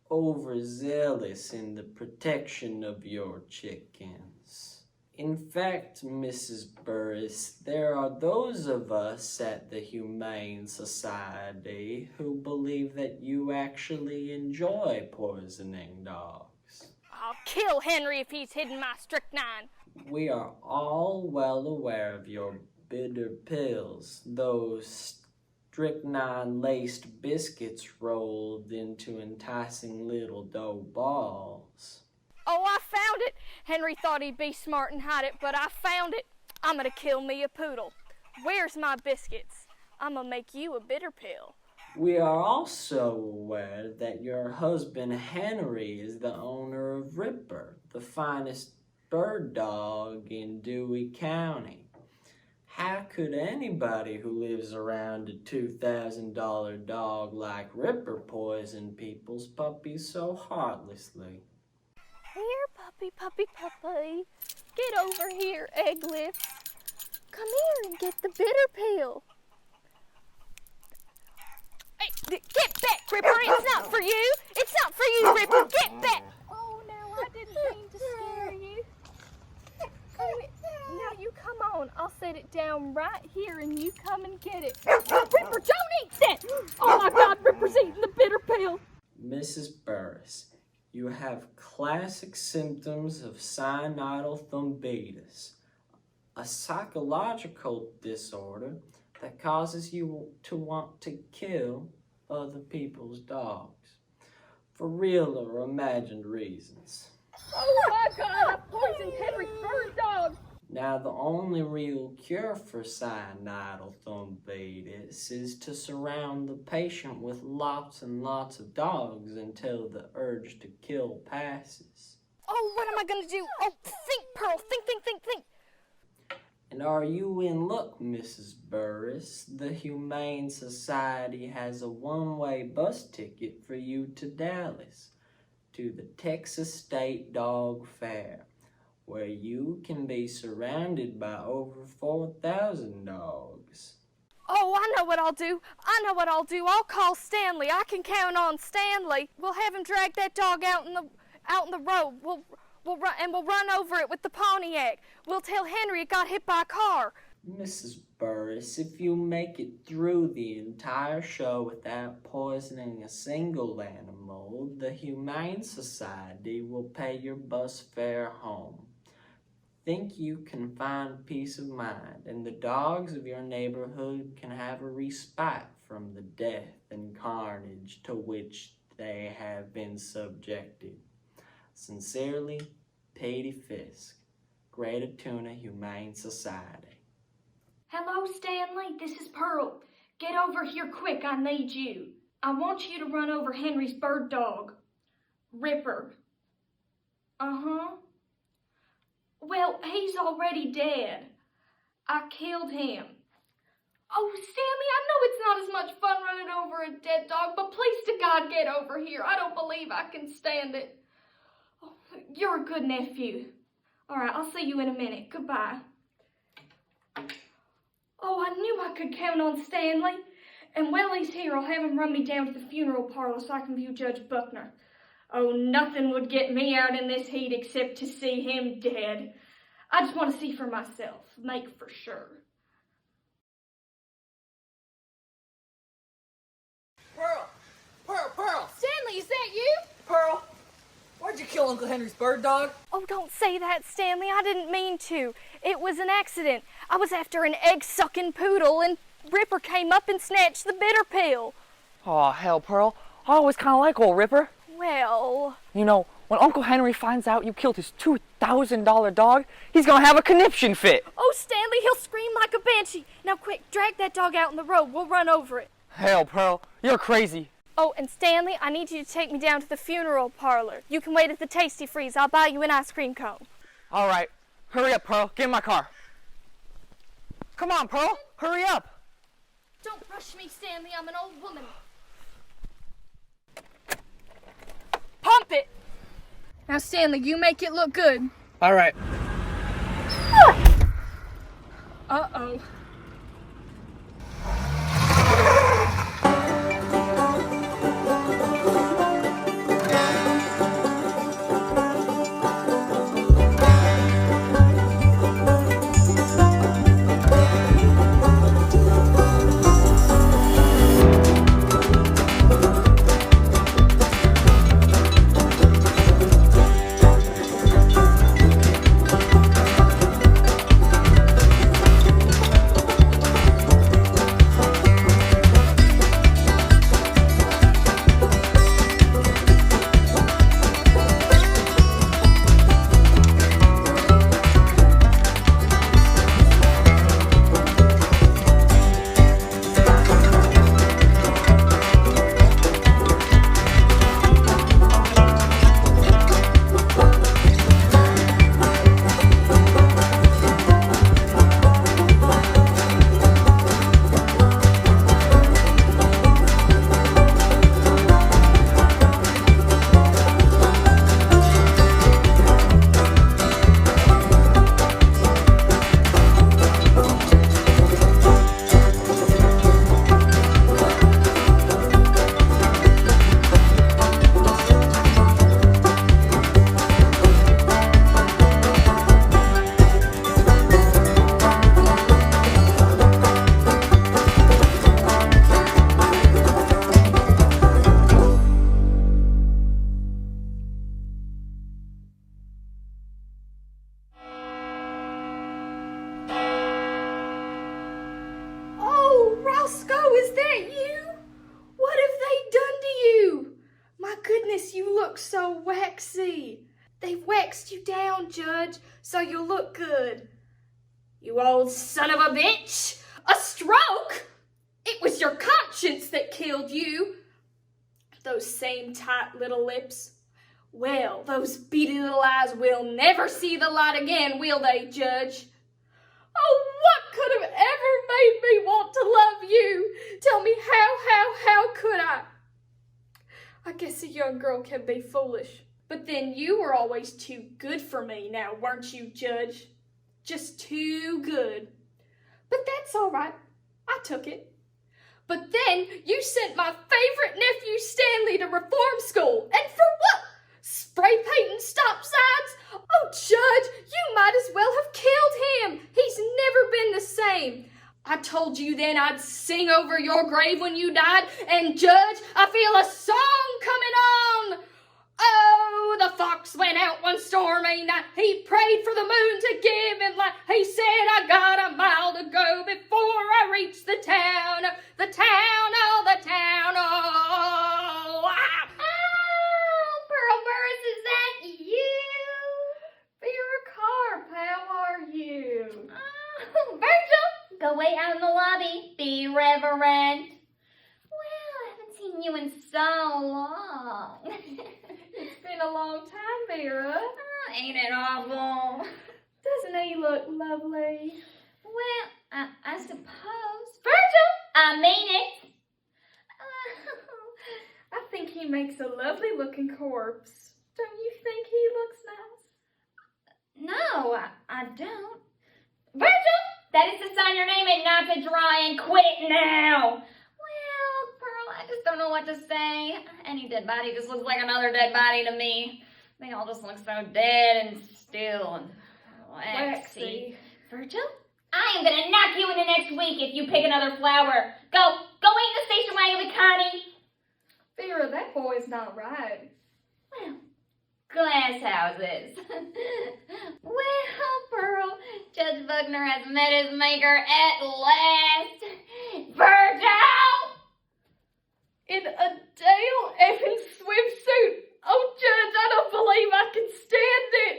overzealous in the protection of your chickens. In fact, Mrs. Burris, there are those of us at the Humane Society who believe that you actually enjoy poisoning dogs.
I'll kill Henry if he's hidden my strychnine.
We are all well aware of your bitter pills, those strychnine-laced biscuits rolled into enticing little dough balls.
Oh, I found it! Henry thought he'd be smart and hide it, but I found it. I'm gonna kill me a poodle. Where's my biscuits? I'm gonna make you a bitter pill.
We are also aware that your husband Henry is the owner of Ripper, the finest bird dog in Dewey County. How could anybody who lives around a $2,000 dog like Ripper poison people's puppies so heartlessly?
Here, puppy, puppy, puppy. Get over here, egg lips. Come here and get the bitter pill. Hey, get back, Ripper. It's not for you. It's not for you, Ripper. Get back. Oh, no, I didn't mean to scare you. Now you come on. I'll set it down right here and you come and get it. Ripper, don't eat that. Oh, my God, Ripper's eating the bitter pill.
Mrs. Burris, you have classic symptoms of cyanidal thumbitis, a psychological disorder that causes you to want to kill other people's dogs for real or imagined reasons.
Oh my God, I poisoned Henry's bird dog.
Now, the only real cure for cyanidal thumbitis is to surround the patient with lots and lots of dogs until the urge to kill passes.
Oh, what am I gonna do? Oh, think, Pearl, think.
And are you in luck, Mrs. Burris? The Humane Society has a one-way bus ticket for you to Dallas, to the Texas State Dog Fair, where you can be surrounded by over 4,000 dogs.
Oh, I know what I'll do. I'll call Stanley. I can count on Stanley. We'll have him drag that dog out in the road. We'll run over it with the Pontiac. We'll tell Henry it got hit by a car.
Mrs. Burris, if you make it through the entire show without poisoning a single animal, the Humane Society will pay your bus fare home. Think you can find peace of mind, and the dogs of your neighborhood can have a respite from the death and carnage to which they have been subjected. Sincerely, Petey Fisk, Greater Tuna Humane Society.
Hello, Stanley. This is Pearl. Get over here quick. I need you. I want you to run over Henry's bird dog, Ripper. Uh-huh. Well, he's already dead. I killed him. Oh, Stanley, I know it's not as much fun running over a dead dog, but please to God get over here. I don't believe I can stand it. Oh, you're a good nephew. All right, I'll see you in a minute. Goodbye. Oh, I knew I could count on Stanley. And while he's here, I'll have him run me down to the funeral parlor so I can view Judge Buckner. Oh, nothing would get me out in this heat except to see him dead. I just want to see for myself, make for sure.
Pearl! Stanley, is that you?
Pearl, why'd you kill Uncle Henry's bird dog?
Oh, don't say that, Stanley. I didn't mean to. It was an accident. I was after an egg-sucking poodle, and Ripper came up and snatched the bitter pill.
Oh, hell, Pearl. I always kind of like old Ripper.
Well...
You know, when Uncle Henry finds out you killed his $2,000 dog, he's gonna have a conniption fit.
Oh, Stanley, he'll scream like a banshee. Now, quick, drag that dog out in the road. We'll run over it.
Hell, Pearl, you're crazy.
Oh, and Stanley, I need you to take me down to the funeral parlor. You can wait at the Tasty Freeze. I'll buy you an ice cream cone.
All right. Hurry up, Pearl. Get in my car. Come on, Pearl. Hurry up.
Don't rush me, Stanley. I'm an old woman. Pump it! Now, Stanley, you make it look good.
All right.
Uh-oh.
look so waxy. They've waxed you down, Judge, so you'll look good. You old son of a bitch! A stroke? It was your conscience that killed you. Those same tight little lips. Well, those beady little eyes will never see the light again, will they, Judge? Oh, what could have ever made me want to love you? Tell me how could I? I guess a young girl can be foolish. But then you were always too good for me now, weren't you, Judge? Just too good. But that's all right. I took it. But then you sent my favorite nephew Stanley to reform school. And for what? Spray painting stop signs? Oh, Judge, you might as well have killed him. He's never been the same. I told you then I'd sing over your grave when you died. And Judge, I feel a song coming on. Oh, the fox went out one stormy night. He prayed for the moon to give him light. He said, I got a mile to go before I reach the town. The town, oh, the town, oh. Ah.
Oh, Pearl Burris, is that you?
Vera Carp, how are you?
Oh, Virgil, go wait out in the lobby. Be reverent. Well, I haven't seen you in so long.
It's been a long time, Vera.
Oh, ain't it awful?
Doesn't he look lovely?
Well, I suppose. Virgil, I mean it.
I think he makes a lovely looking corpse. Don't you think he looks nice?
No, I don't. Virgil, that is to sign your name and not to draw and quit it now. Well, Pearl, I just don't know what to say. Any dead body just looks like another dead body to me. They all just look so dead and still and waxy. Virgil, I am going to knock you into next week if you pick another flower. Go wait in the station wagon with Connie.
Vera, that boy's not right.
Well, glass houses. Well, Pearl, Judge Buckner has met his maker at last. Virgil!
In a Dale Evans swimsuit. Oh, Judge, I don't believe I can stand it.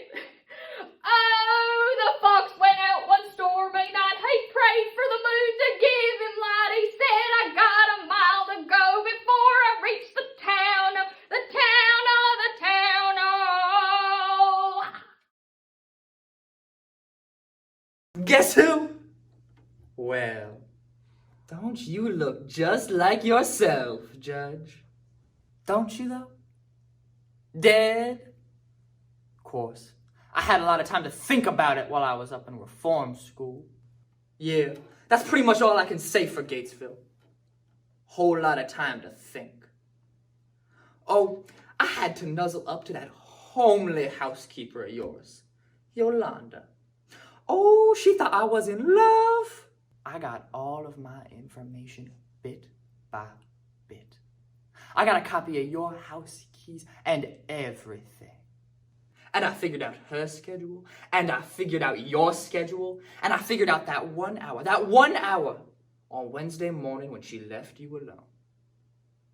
Oh, the fox went out one stormy night. He prayed for the moon to give him light. He said, I got a mile to go before I reach the town. The town, oh, the town, oh.
Guess who? Well, don't you look just like yourself, Judge? Don't you, though? Dead? Of course. I had a lot of time to think about it while I was up in reform school. Yeah, that's pretty much all I can say for Gatesville. Whole lot of time to think. Oh, I had to nuzzle up to that homely housekeeper of yours, Yolanda. Oh, she thought I was in love. I got all of my information bit by bit. I got a copy of your house keys and everything. And I figured out her schedule, and I figured out your schedule, and I figured out that 1 hour on Wednesday morning when she left you alone,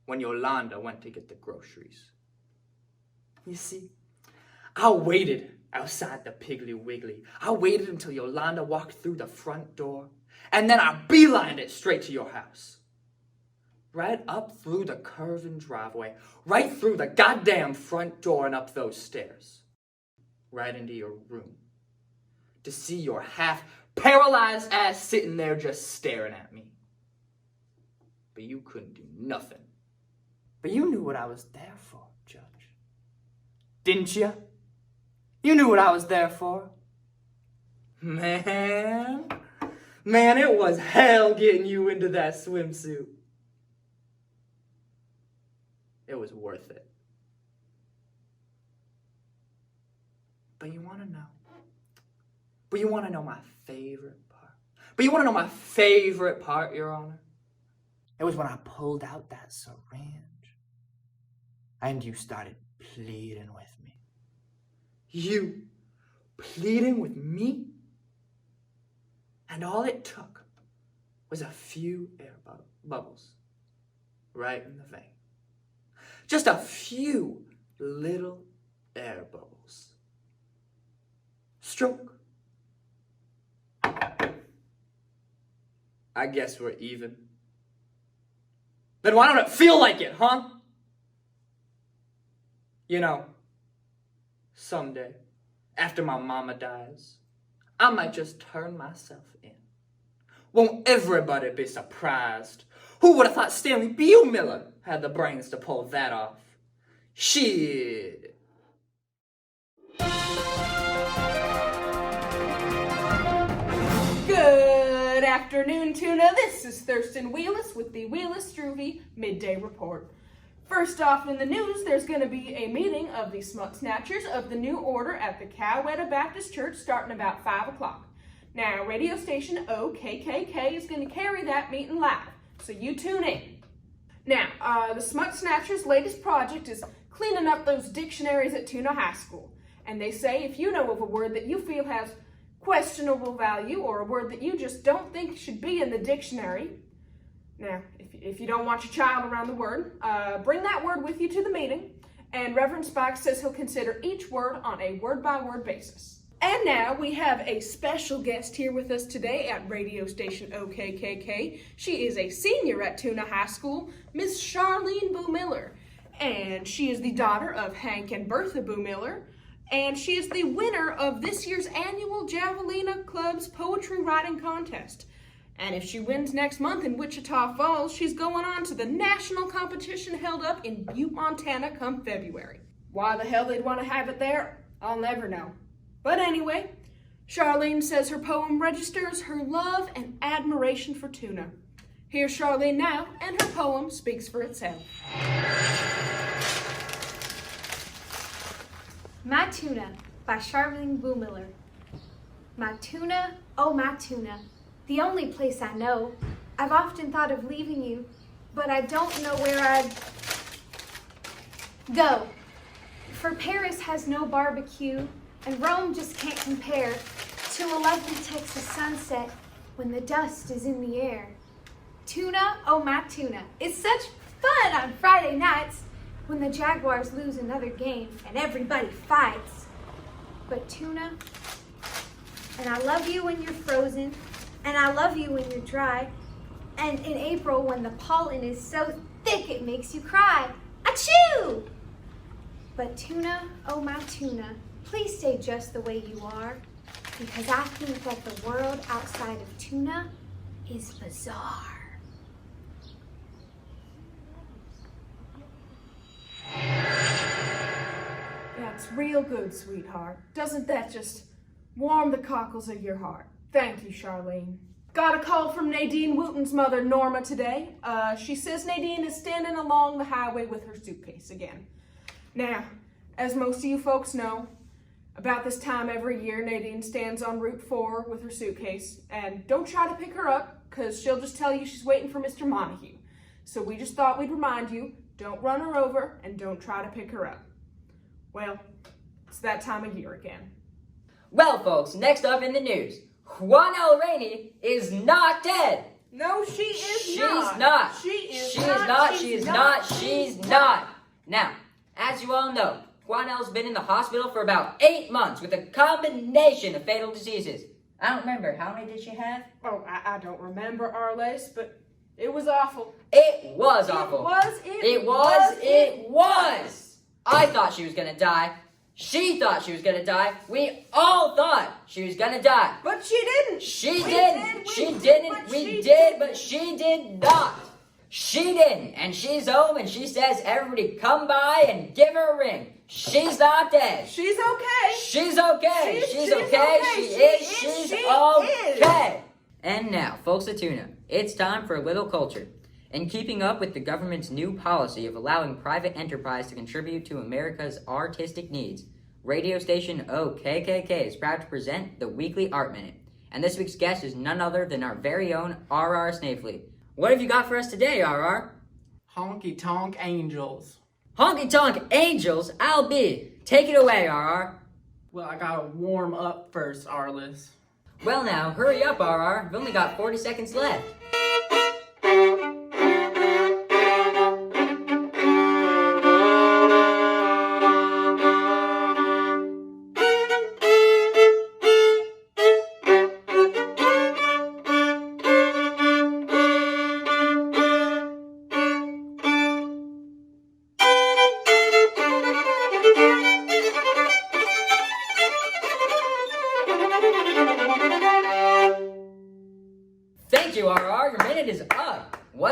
when Yolanda went to get the groceries. You see, I waited outside the Piggly Wiggly. I waited until Yolanda walked through the front door, and then I beelined it straight to your house. Right up through the curving driveway, right through the goddamn front door and up those stairs. Right into your room. To see your half-paralyzed ass sitting there just staring at me. But you couldn't do nothing. But you knew what I was there for, Judge. Didn't you? You knew what I was there for. Man, it was hell getting you into that swimsuit. It was worth it. But you want to know? But you want to know my favorite part? But you want to know my favorite part, Your Honor? It was when I pulled out that syringe and you started pleading with me. You pleading with me? And all it took was a few air bubbles right in the vein. Just a few. little air bubbles. Stroke. I guess we're even. Then why don't it feel like it, huh? You know, someday, after my mama dies, I might just turn myself in. Won't everybody be surprised? Who would have thought Stanley Miller had the brains to pull that off? Shit.
Good afternoon, Tuna. This is Thurston Wheelis with the Wheelis Struve Midday Report. First off in the news, there's going to be a meeting of the Smut Snatchers of the New Order at the Coweta Baptist Church starting about 5 o'clock. Now, radio station OKKK is going to carry that meeting live, so you tune in. Now, the Smut Snatchers' latest project is cleaning up those dictionaries at Tuna High School. And they say if you know of a word that you feel has questionable value or a word that you just don't think should be in the dictionary, now, if you don't want your child around the word, bring that word with you to the meeting, and Reverend Spike says he'll consider each word on a word-by-word basis. And now we have a special guest here with us today at radio station OKKK. She is a senior at Tuna High School, Miss Charlene Boo Miller. And she is the daughter of Hank and Bertha Boo Miller. And she is the winner of this year's annual Javelina Club's poetry writing contest. And if she wins next month in Wichita Falls, she's going on to the national competition held up in Butte, Montana come February. Why the hell they'd want to have it there, I'll never know. But anyway, Charlene says her poem registers her love and admiration for tuna. Here's Charlene now, and her poem speaks for itself.
My Tuna by Charlene Boo Miller. My tuna, oh my tuna, the only place I know. I've often thought of leaving you, but I don't know where I'd go. For Paris has no barbecue, and Rome just can't compare to a lovely Texas sunset when the dust is in the air. Tuna, oh my tuna, it's such fun on Friday nights when the Jaguars lose another game and everybody fights. But tuna, and I love you when you're frozen, and I love you when you're dry, and in April when the pollen is so thick it makes you cry. Achoo! But tuna, oh my tuna, please stay just the way you are, because I think that the world outside of tuna is bizarre.
That's real good, sweetheart. Doesn't that just warm the cockles of your heart? Thank you, Charlene. Got a call from Nadine Wooten's mother, Norma, today. She says Nadine is standing along the highway with her suitcase again. Now, as most of you folks know, about this time every year, Nadine stands on Route 4 with her suitcase. And don't try to pick her up, because she'll just tell you she's waiting for Mr. Montague. So we just thought we'd remind you, don't run her over and don't try to pick her up. Well, it's that time of year again.
Well, folks, next up in the news, Juan L. Rainey is not dead.
No, she is
She's
not.
not.
She is
She
not.
is not.
She's
She is
not.
not. She's not. Now, as you all know, Juan L's been in the hospital for about 8 months with a combination of fatal diseases. I don't remember. How many did she have?
Oh, I don't remember, Arles, but it was awful.
It was awful.
It was.
I thought she was gonna die. She thought she was gonna die. We all thought she was gonna die.
But she didn't.
She didn't. She didn't. We did, but she did not. She didn't. And she's home and she says everybody come by and give her a ring. She's not dead.
She's okay.
She's okay. She's okay. She's okay. And now, folks of Tuna, it's time for a little culture. In keeping up with the government's new policy of allowing private enterprise to contribute to America's artistic needs, radio station OKKK is proud to present the Weekly Art Minute. And this week's guest is none other than our very own R.R. Snavely. What have you got for us today, R.R.?
Honky tonk angels.
Honky tonk angels, I'll be. Take it away, R.R.
Well, I gotta warm up first, Arliss.
Well now, hurry up, R.R. We've only got 40 seconds left.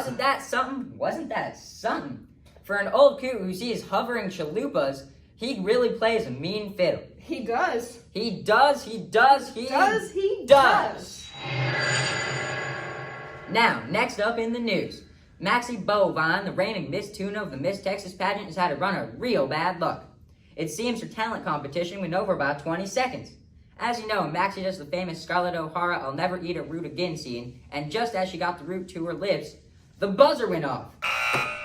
Wasn't that something? Wasn't that something? For an old coot who sees hovering chalupas, he really plays a mean fiddle.
He does.
He does. Now, next up in the news. Maxie Bovine, the reigning Miss Tuna of the Miss Texas pageant, has had to run a real bad luck. It seems her talent competition went over about 20 seconds. As you know, Maxie does the famous Scarlett O'Hara I'll never eat a root again scene, and just as she got the root to her lips, the buzzer went off.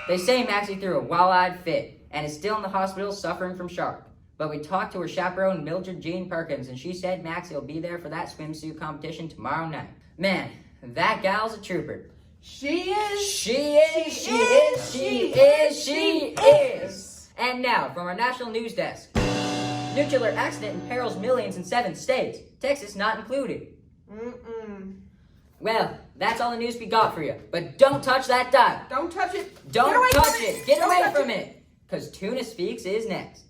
They say Maxie threw a wall-eyed fit, and is still in the hospital suffering from shark. But we talked to her chaperone, Mildred Jean Perkins, and she said Maxie will be there for that swimsuit competition tomorrow night. Man, that gal's a trooper.
She is.
She is. And now, from our national news desk. Nuclear accident imperils millions in 7 states, Texas not included. Well, that's all the news we got for you. But don't touch that dial.
Don't touch it.
Don't touch it. Get away from it. Because Tuna Speaks is next.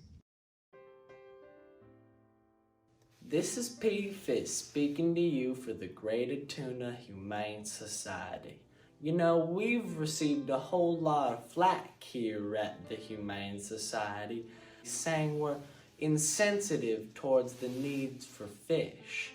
This is Petey Fist speaking to you for the Greater Tuna Humane Society. You know, we've received a whole lot of flack here at the Humane Society, saying we're insensitive towards the needs for fish.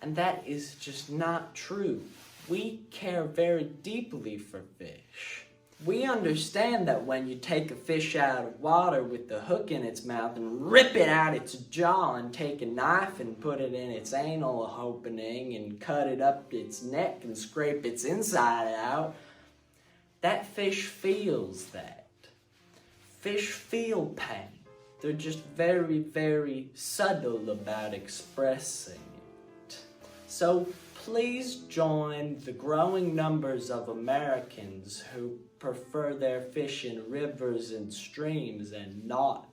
And that is just not true. We care very deeply for fish. We understand that when you take a fish out of water with the hook in its mouth and rip it out its jaw and take a knife and put it in its anal opening and cut it up its neck and scrape its inside out, that fish feels that. Fish feel pain. They're just very, very subtle about expressing it. So please join the growing numbers of Americans who prefer their fish in rivers and streams and not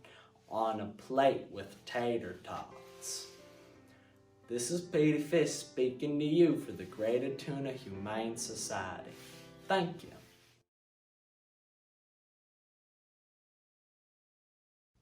on a plate with tater tots. This is Petey Fist speaking to you for the Greater Tuna Humane Society. Thank you.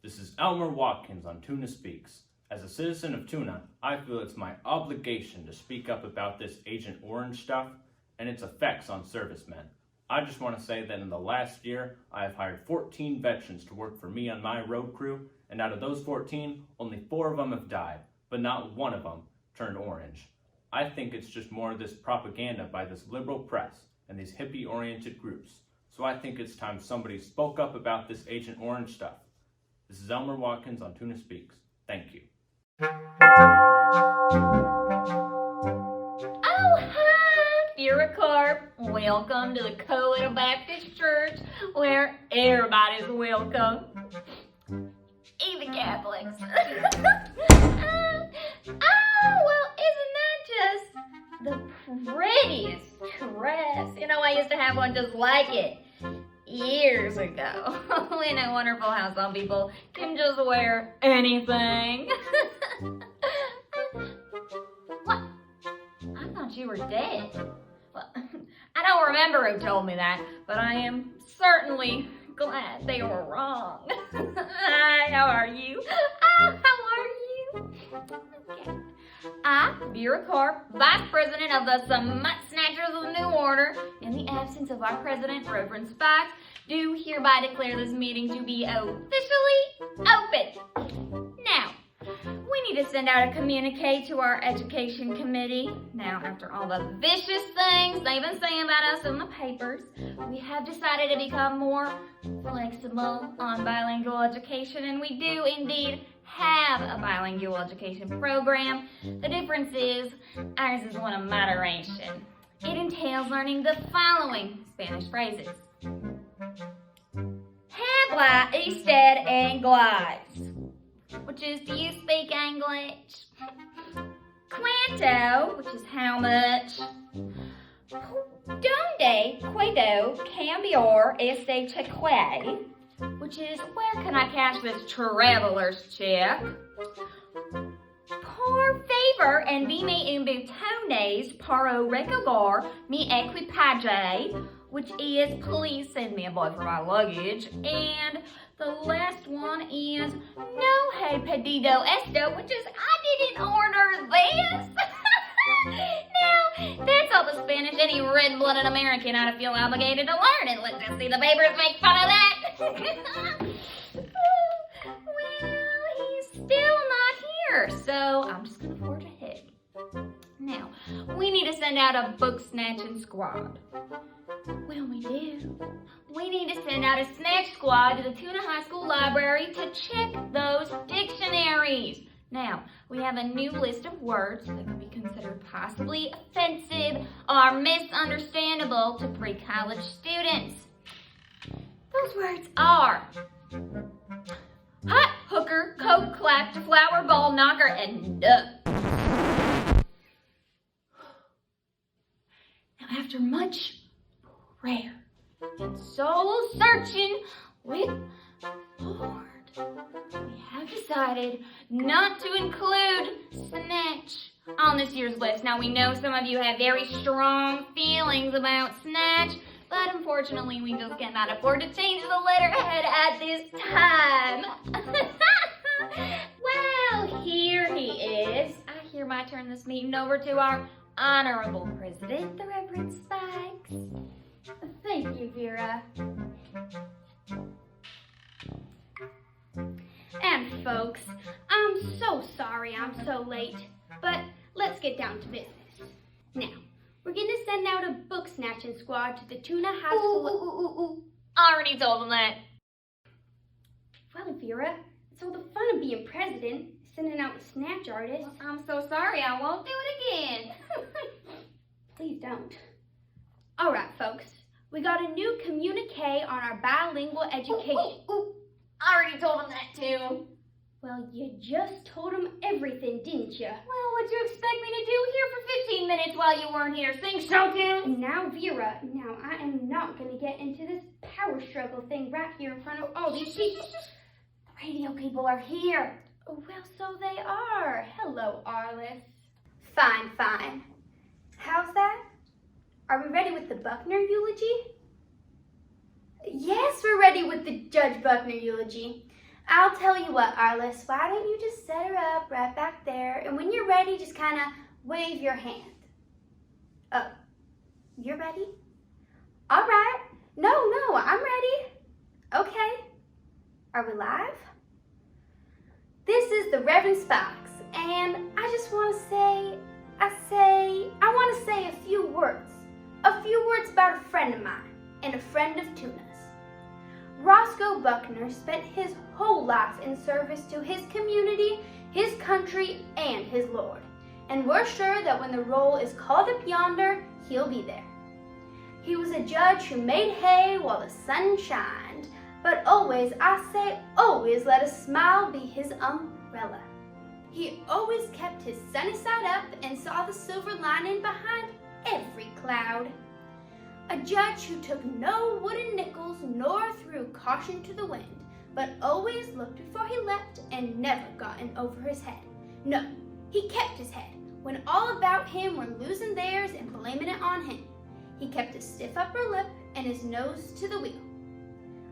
This is Elmer Watkins on Tuna Speaks. As a citizen of Tuna, I feel it's my obligation to speak up about this Agent Orange stuff and its effects on servicemen. I just want to say that in the last year, I have hired 14 veterans to work for me on my road crew, and out of those 14, only 4 of them have died, but not one of them turned orange. I think it's just more of this propaganda by this liberal press and these hippie-oriented groups. So I think it's time somebody spoke up about this Agent Orange stuff. This is Elmer Watkins on Tuna Speaks. Thank you.
Oh, hi, Theatrical. Welcome to the Co-Little Baptist Church, where everybody's welcome. Even Catholics. Well, isn't that just the prettiest dress? You know, I used to have one just like it years ago. Isn't it wonderful how some people can just wear anything? What? I thought you were dead. Well, I don't remember who told me that, but I am certainly glad they were wrong. Hi, how are you? How are you? Okay. I, Vera Carp, Vice President of the Smut Snatchers of the New Order, in the absence of our President, Reverend Spikes, do hereby declare this meeting to be officially open. Now, we need to send out a communique to our Education Committee. Now, after all the vicious things they've been saying about us in the papers, we have decided to become more flexible on bilingual education, and we do indeed have a bilingual education program. The difference is, ours is one of moderation. It entails learning the following Spanish phrases. Habla usted inglés? Which is, do you speak English? Cuánto, which is how much? ¿Dónde puedo cambiar este cheque? Which is, where can I cash this traveler's check? Por favor, envíame un botones para recoger mi equipaje, which is, please send me a boy for my luggage. And the last one is, no he pedido esto, which is, I didn't order this. Now, That's all the Spanish any red-blooded American ought to feel obligated to learn, and let's just see the papers make fun of that. Well, he's still not here, so I'm just gonna forge ahead. Now, we need to send out a book snatching squad. Well, we do. We need to send out a snatch squad to the Tuna High School library to check those dictionaries. Now, we have a new list of words that could be considered possibly offensive or misunderstandable to pre-college students. Those words are hot, hooker, coke, clap, flower, ball, knocker, and duck. Now, after much prayer and soul searching with Lord, we have decided not to include snatch on this year's list. Now, we know some of you have very strong feelings about snatch, but unfortunately, we just cannot afford to change the letterhead at this time. Well, here he is. I hereby turn this meeting over to our honorable president, the Reverend Spikes. Thank you, Vera. And folks, I'm so sorry I'm so late, but let's get down to business. Now, we're going to send out a book snatching squad to the Tuna High School. Already told them that. Well, Vera, it's all the fun of being president, sending out snatch artists. I'm so sorry, I won't do it again. Please don't. All right, folks, we got a new communique on our bilingual education. I already told them that too. Well, you just told them everything, didn't you? Well, what'd you expect me to do here for 15 minutes while you weren't here? Sing show tunes? Now, Vera, now I am not going to get into this power struggle thing right here in front of all these people. The radio people are here. Oh, well, so they are. Hello, Arliss. Fine, fine. How's that? Are we ready with the Buckner eulogy? Yes, we're ready with the Judge Buckner eulogy. I'll tell you what, Arliss, why don't you just set her up right back there, and when you're ready, just kind of wave your hand. Oh, you're ready? All right. No, I'm ready. Okay. Are we live? This is the Reverend Spikes, and I just want to say, I want to say a few words about a friend of mine and a friend of Tuna's. Roscoe Buckner spent his whole life in service to his community, his country, and his Lord. And we're sure that when the roll is called up yonder, he'll be there. He was a judge who made hay while the sun shined, but always, I say always, let a smile be his umbrella. He always kept his sunny side up and saw the silver lining behind every cloud. A judge who took no wooden nickels nor threw caution to the wind, but always looked before he leapt and never got in over his head. No, he kept his head when all about him were losing theirs and blaming it on him. He kept his stiff upper lip and his nose to the wheel.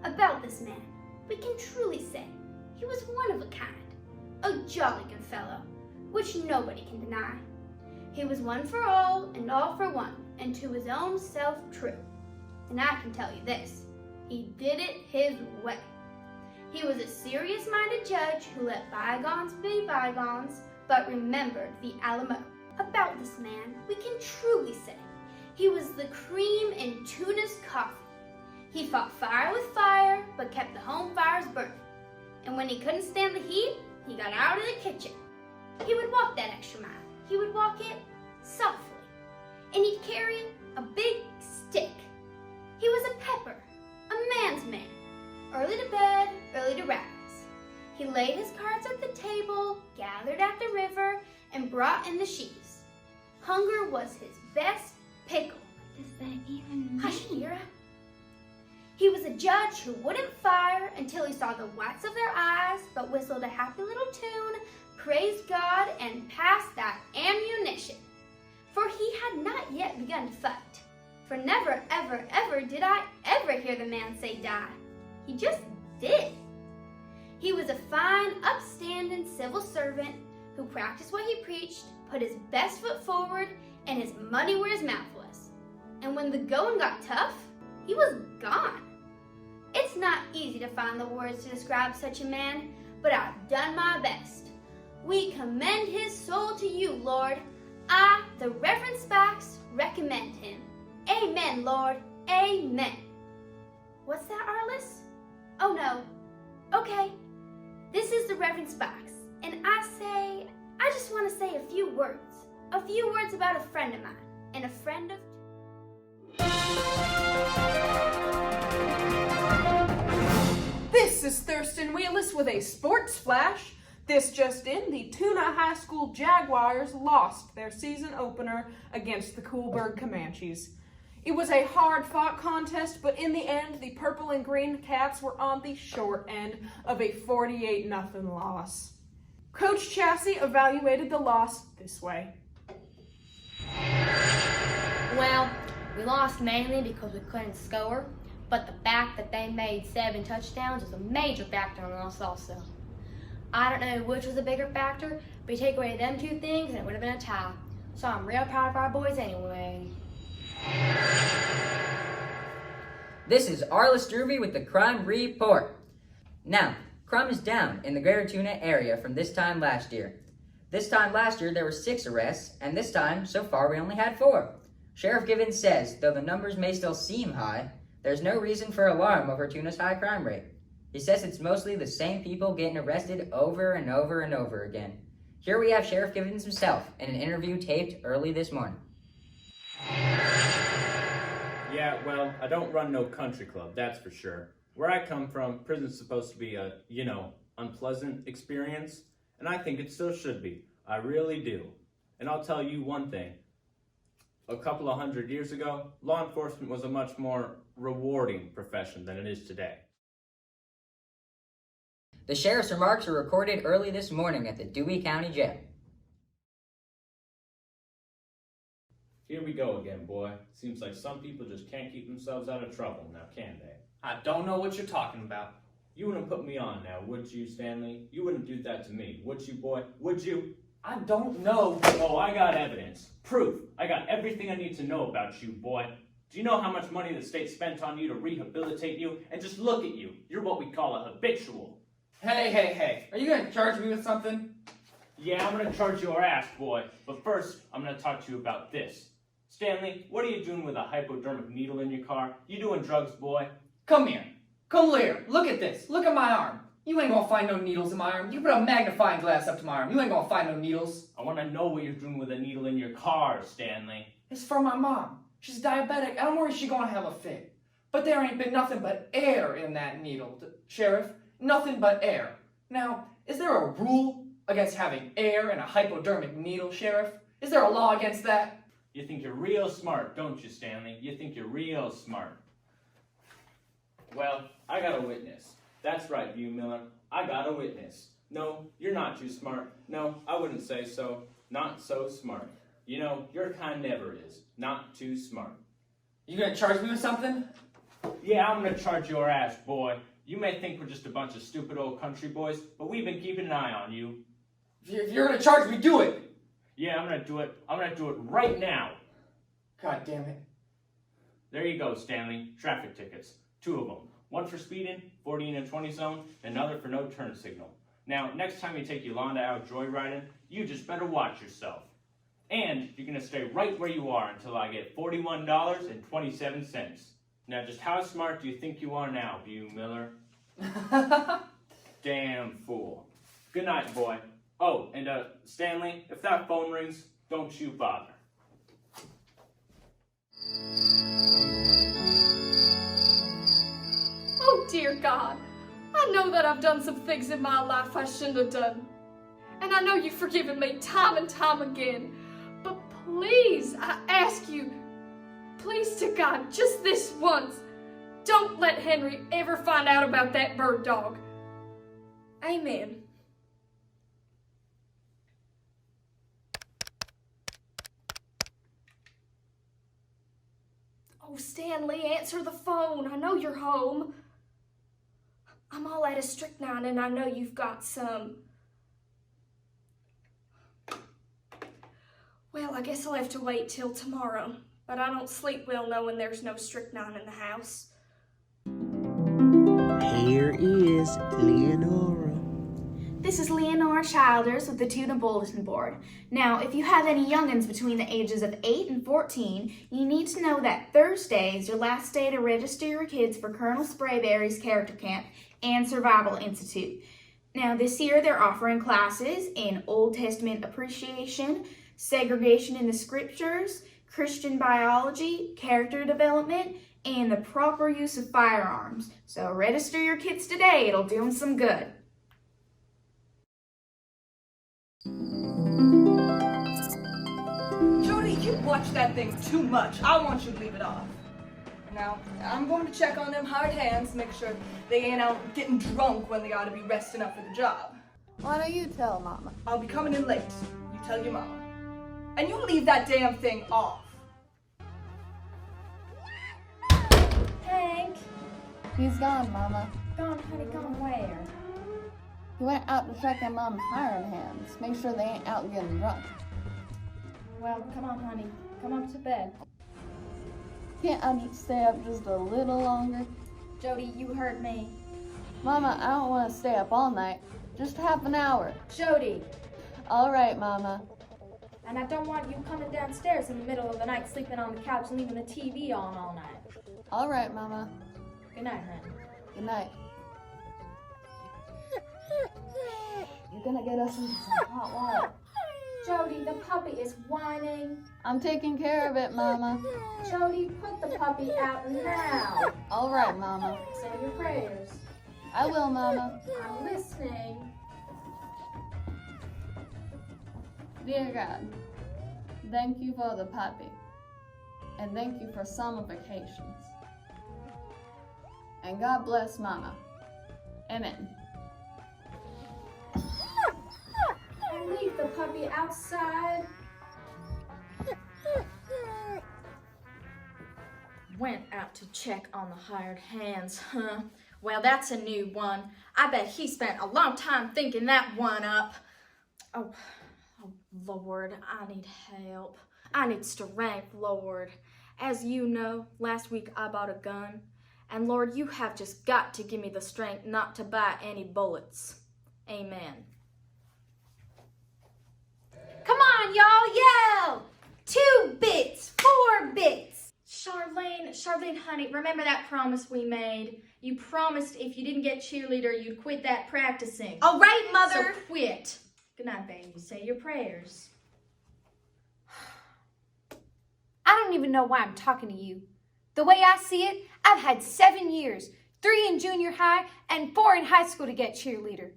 About this man, we can truly say he was one of a kind, a jolly good fellow, which nobody can deny. He was one for all and all for one, and to his own self true. And I can tell you this, he did it his way. He was a serious-minded judge who let bygones be bygones, but remembered the Alamo. About this man, we can truly say he was the cream in Tuna's coffee. He fought fire with fire, but kept the home fires burning. And when he couldn't stand the heat, he got out of the kitchen. He would walk that extra mile. He would walk it softly. And he'd carry a big stick. He was a pepper, a man's man. Early to bed, early to rise. He laid his cards at the table, gathered at the river, and brought in the sheaves. Hunger was his best pickle. What does that even mean? Hush, Vera. He was a judge who wouldn't fire until he saw the whites of their eyes, but whistled a happy little tune, praised God, and passed that ammunition. For he had not yet begun to fight. For never, ever, ever did I ever hear the man say die. He just did. He was a fine, upstanding civil servant who practiced what he preached, put his best foot forward,
and his money where his mouth was. And when the going got tough, he was gone. It's not easy to find the words to describe such a man, but I've done my best. We commend his soul to you, Lord. I, the Reverend Sparks, recommend him. Amen, Lord. Amen. What's that, Arliss? Oh, no. Okay. This is the Reverend Sparks, and I just want to say a few words. A few words about a friend of mine, and a friend of...
This is Thurston Wheelis with a sports flash. This just in, the Tuna High School Jaguars lost their season opener against the Coolburg Comanches. It was a hard-fought contest, but in the end, the purple and green Cats were on the short end of a 48-0 loss. Coach Chassie evaluated the loss this way.
Well, we lost mainly because we couldn't score, but the fact that they made 7 touchdowns was a major factor in the loss also. I don't know which was a bigger factor, but you take away them 2 things and it would have been a tie. So I'm real proud of our boys anyway.
This is Arliss Druvy with the Crime Report. Now, crime is down in the Greater Tuna area from this time last year. This time last year there were 6 arrests, and this time, so far, we only had 4. Sheriff Givens says, though the numbers may still seem high, there's no reason for alarm over Tuna's high crime rate. He says it's mostly the same people getting arrested over and over and over again. Here we have Sheriff Givens himself in an interview taped early this morning.
Yeah, well, I don't run no country club, that's for sure. Where I come from, prison's supposed to be a, unpleasant experience, and I think it still should be. I really do. And I'll tell you one thing. A couple of 100 years ago, law enforcement was a much more rewarding profession than it is today.
The sheriff's remarks were recorded early this morning at the Dewey County Jail.
Here we go again, boy. Seems like some people just can't keep themselves out of trouble now, can they?
I don't know what you're talking about.
You wouldn't put me on now, would you, Stanley? You wouldn't do that to me, would you, boy? Would you?
I don't know.
Oh, I got evidence. Proof. I got everything I need to know about you, boy. Do you know how much money the state spent on you to rehabilitate you? And just look at you. You're what we call a habitual.
Hey. Are you gonna charge me with something?
Yeah, I'm gonna charge your ass, boy. But first, I'm gonna talk to you about this. Stanley, what are you doing with a hypodermic needle in your car? You doing drugs, boy?
Come here. Come here. Look at this. Look at my arm. You ain't gonna find no needles in my arm. You put a magnifying glass up to my arm. You ain't gonna find no needles.
I wanna know what you're doing with a needle in your car, Stanley.
It's for my mom. She's diabetic. I'm worried she's gonna have a fit. But there ain't been nothing but air in that needle, Sheriff. Nothing but air. Now, is there a rule against having air in a hypodermic needle, Sheriff? Is there a law against that?
You think you're real smart, don't you, Stanley? You think you're real smart. Well, I got a witness. That's right, View Miller. I got a witness. No, you're not too smart. No, I wouldn't say so. Not so smart. You know, your kind never is. Not too smart.
You gonna charge me with something?
Yeah, I'm gonna charge your ass, boy. You may think we're just a bunch of stupid old country boys, but we've been keeping an eye on you.
If you're gonna charge me, do it!
Yeah, I'm gonna do it. I'm gonna do it right now.
God damn it.
There you go, Stanley. Traffic tickets. 2 of them. One for speeding, 40 in a 20 zone, and another for no turn signal. Now, next time you take Yolanda out joyriding, you just better watch yourself. And you're gonna stay right where you are until I get $41.27. Now, just how smart do you think you are now, View Miller? Damn fool. Good night, boy. Oh, and Stanley, if that phone rings, don't you bother.
Oh, dear God. I know that I've done some things in my life I shouldn't have done. And I know you've forgiven me time and time again. But please, I ask you, please to God, just this once, don't let Henry ever find out about that bird dog. Amen. Oh, Stanley, answer the phone. I know you're home. I'm all out of strychnine and I know you've got some.
Well, I guess I'll have to wait till tomorrow, but I don't sleep well knowing there's no strychnine in the house.
Here is Leonora.
This is Leonora Childers with the Tuna Bulletin Board. Now, if you have any youngins between the ages of 8 and 14, you need to know that Thursday is your last day to register your kids for Colonel Sprayberry's Character Camp and Survival Institute. Now, this year they're offering classes in Old Testament appreciation, segregation in the scriptures, Christian biology, character development, and the proper use of firearms. So register your kids today, it'll do them some good.
Jody, you watch that thing too much. I want you to leave it off. Now, I'm going to check on them hard hands, make sure they ain't out getting drunk when they ought to be resting up for the job.
Why don't you tell Mama?
I'll be coming in late. You tell your mama. And you leave that damn thing off.
Hank! He's gone, Mama.
Gone, honey, gone where?
He went out to check on Mom's hiring hands. Make sure they ain't out getting drunk.
Well, come on, honey. Come up to bed.
Can't I just stay up just a little longer?
Jody, you heard me.
Mama, I don't want to stay up all night. Just half an hour.
Jody!
All right, Mama.
And I don't want you coming downstairs in the middle of the night, sleeping on the couch and leaving the TV on all night.
All right, Mama.
Good night, honey.
Good night. You're gonna get us into some hot water.
Jody, the puppy is whining.
I'm taking care of it, Mama.
Jody, put the puppy out now.
All right, Mama.
Say your prayers.
I will, Mama.
I'm listening.
Dear God, thank you for the puppy. And thank you for summer vacations. And God bless Mama. Amen.
And leave the puppy outside. Went out to check on the hired hands, huh? Well, that's a new one. I bet he spent a long time thinking that one up. Oh, Lord, I need help. I need strength, Lord. As you know, last week I bought a gun. And Lord, you have just got to give me the strength not to buy any bullets. Amen.
Come on, y'all, yell! 2 bits, 4 bits. Charlene, honey, remember that promise we made? You promised if you didn't get cheerleader, you'd quit that practicing.
All right, Mother.
So quit. Good night, baby. Say your prayers.
I don't even know why I'm talking to you. The way I see it, I've had 7 years, 3 in junior high and 4 in high school to get cheerleader.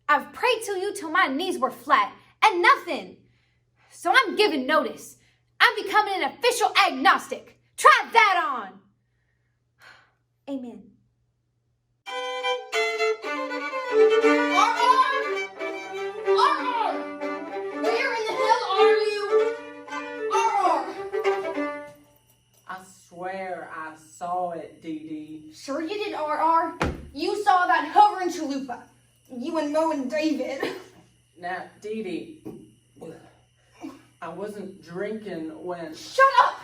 I've prayed to you till my knees were flat and nothing. So I'm giving notice. I'm becoming an official agnostic. Try that on. Amen.
R.R. Where in the hell are you? R.R.
I swear I saw it, Dee Dee.
Sure you did, R.R. You saw that hovering chalupa. You and Mo and David.
Now, Dee Dee, I wasn't drinking when...
Shut up!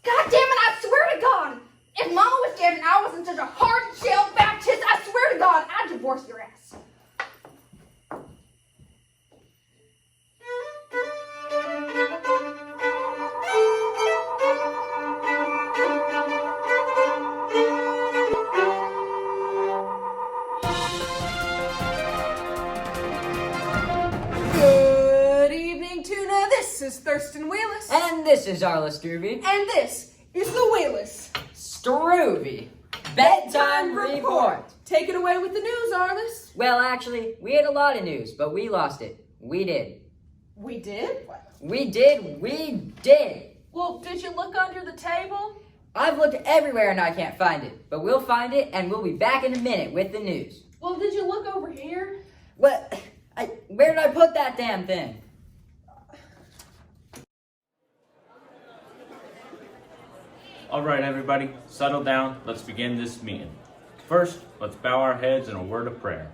God damn it, I swear to God! If Mama was dead and I wasn't such a hard-shell Baptist, I swear to God, I'd divorce your ass. Good evening, Tuna. This is Thurston Wheelis.
And this is Arla Struve.
And this is the Wheelis.
Struve. Bedtime report.
Take it away with the news, Arliss.
Well, actually, we had a lot of news, but we lost it. We did.
We did?
We did.
Well, did you look under the table?
I've looked everywhere and I can't find it, but we'll find it and we'll be back in a minute with the news.
Well, did you look over here?
What? Where did I put that damn thing?
All right, everybody, settle down. Let's begin this meeting. First, let's bow our heads in a word of prayer.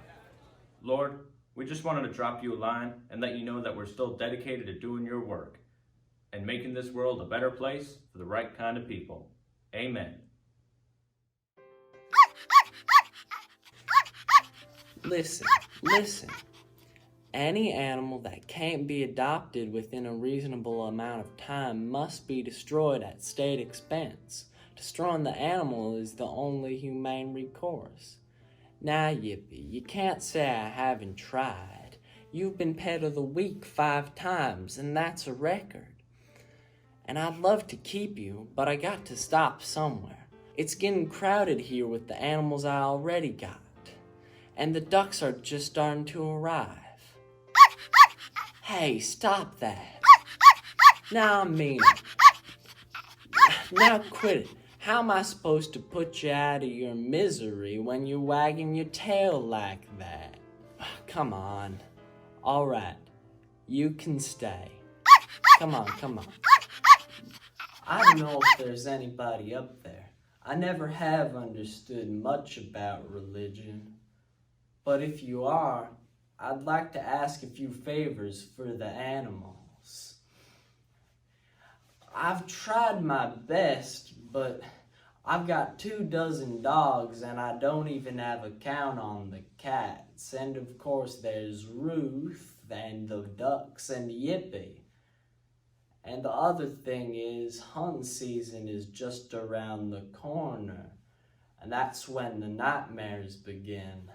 Lord, we just wanted to drop you a line and let you know that we're still dedicated to doing your work. and making this world a better place for the right kind of people. Amen.
Listen. Any animal that can't be adopted within a reasonable amount of time must be destroyed at state expense. Destroying the animal is the only humane recourse. Now, Yippee, you can't say I haven't tried. You've been pet of the week 5 times, and that's a record. And I'd love to keep you, but I got to stop somewhere. It's getting crowded here with the animals I already got. And the ducks are just starting to arrive. Hey, stop that. Now I mean it. Now quit it. How am I supposed to put you out of your misery when you're wagging your tail like that? Come on. All right, you can stay. Come on. I don't know if there's anybody up there. I never have understood much about religion. But if you are, I'd like to ask a few favors for the animals. I've tried my best, but I've got 24 dogs and I don't even have a count on the cats. And of course there's Ruth and the ducks and Yippee. And the other thing is, hunt season is just around the corner. And that's when the nightmares begin.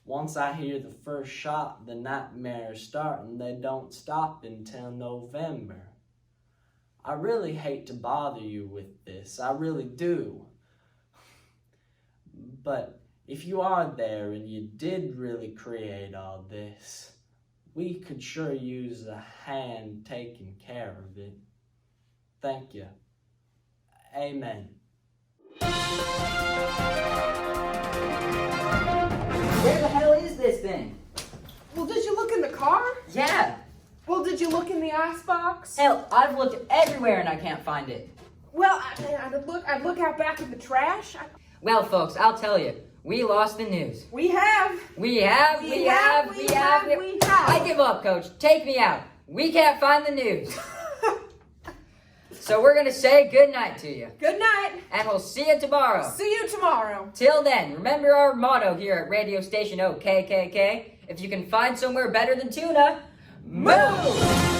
Once I hear the first shot, the nightmares start and they don't stop until November. I really hate to bother you with this, I really do. But if you are there and you did really create all this, we could sure use a hand taking care of it. Thank you. Amen.
Where the hell is this thing?
Well, did you look in the car?
Yeah.
Well, did you look in the icebox?
Hell, I've looked everywhere and I can't find it.
Well, I'd look out back in the trash.
Well, folks, I'll tell you. We lost the news.
We have.
We have. I give up, Coach. Take me out. We can't find the news. So we're going to say good night to you.
Good night.
And we'll see you tomorrow.
See you tomorrow.
Till then, remember our motto here at radio station OKKK. If you can find somewhere better than tuna, move!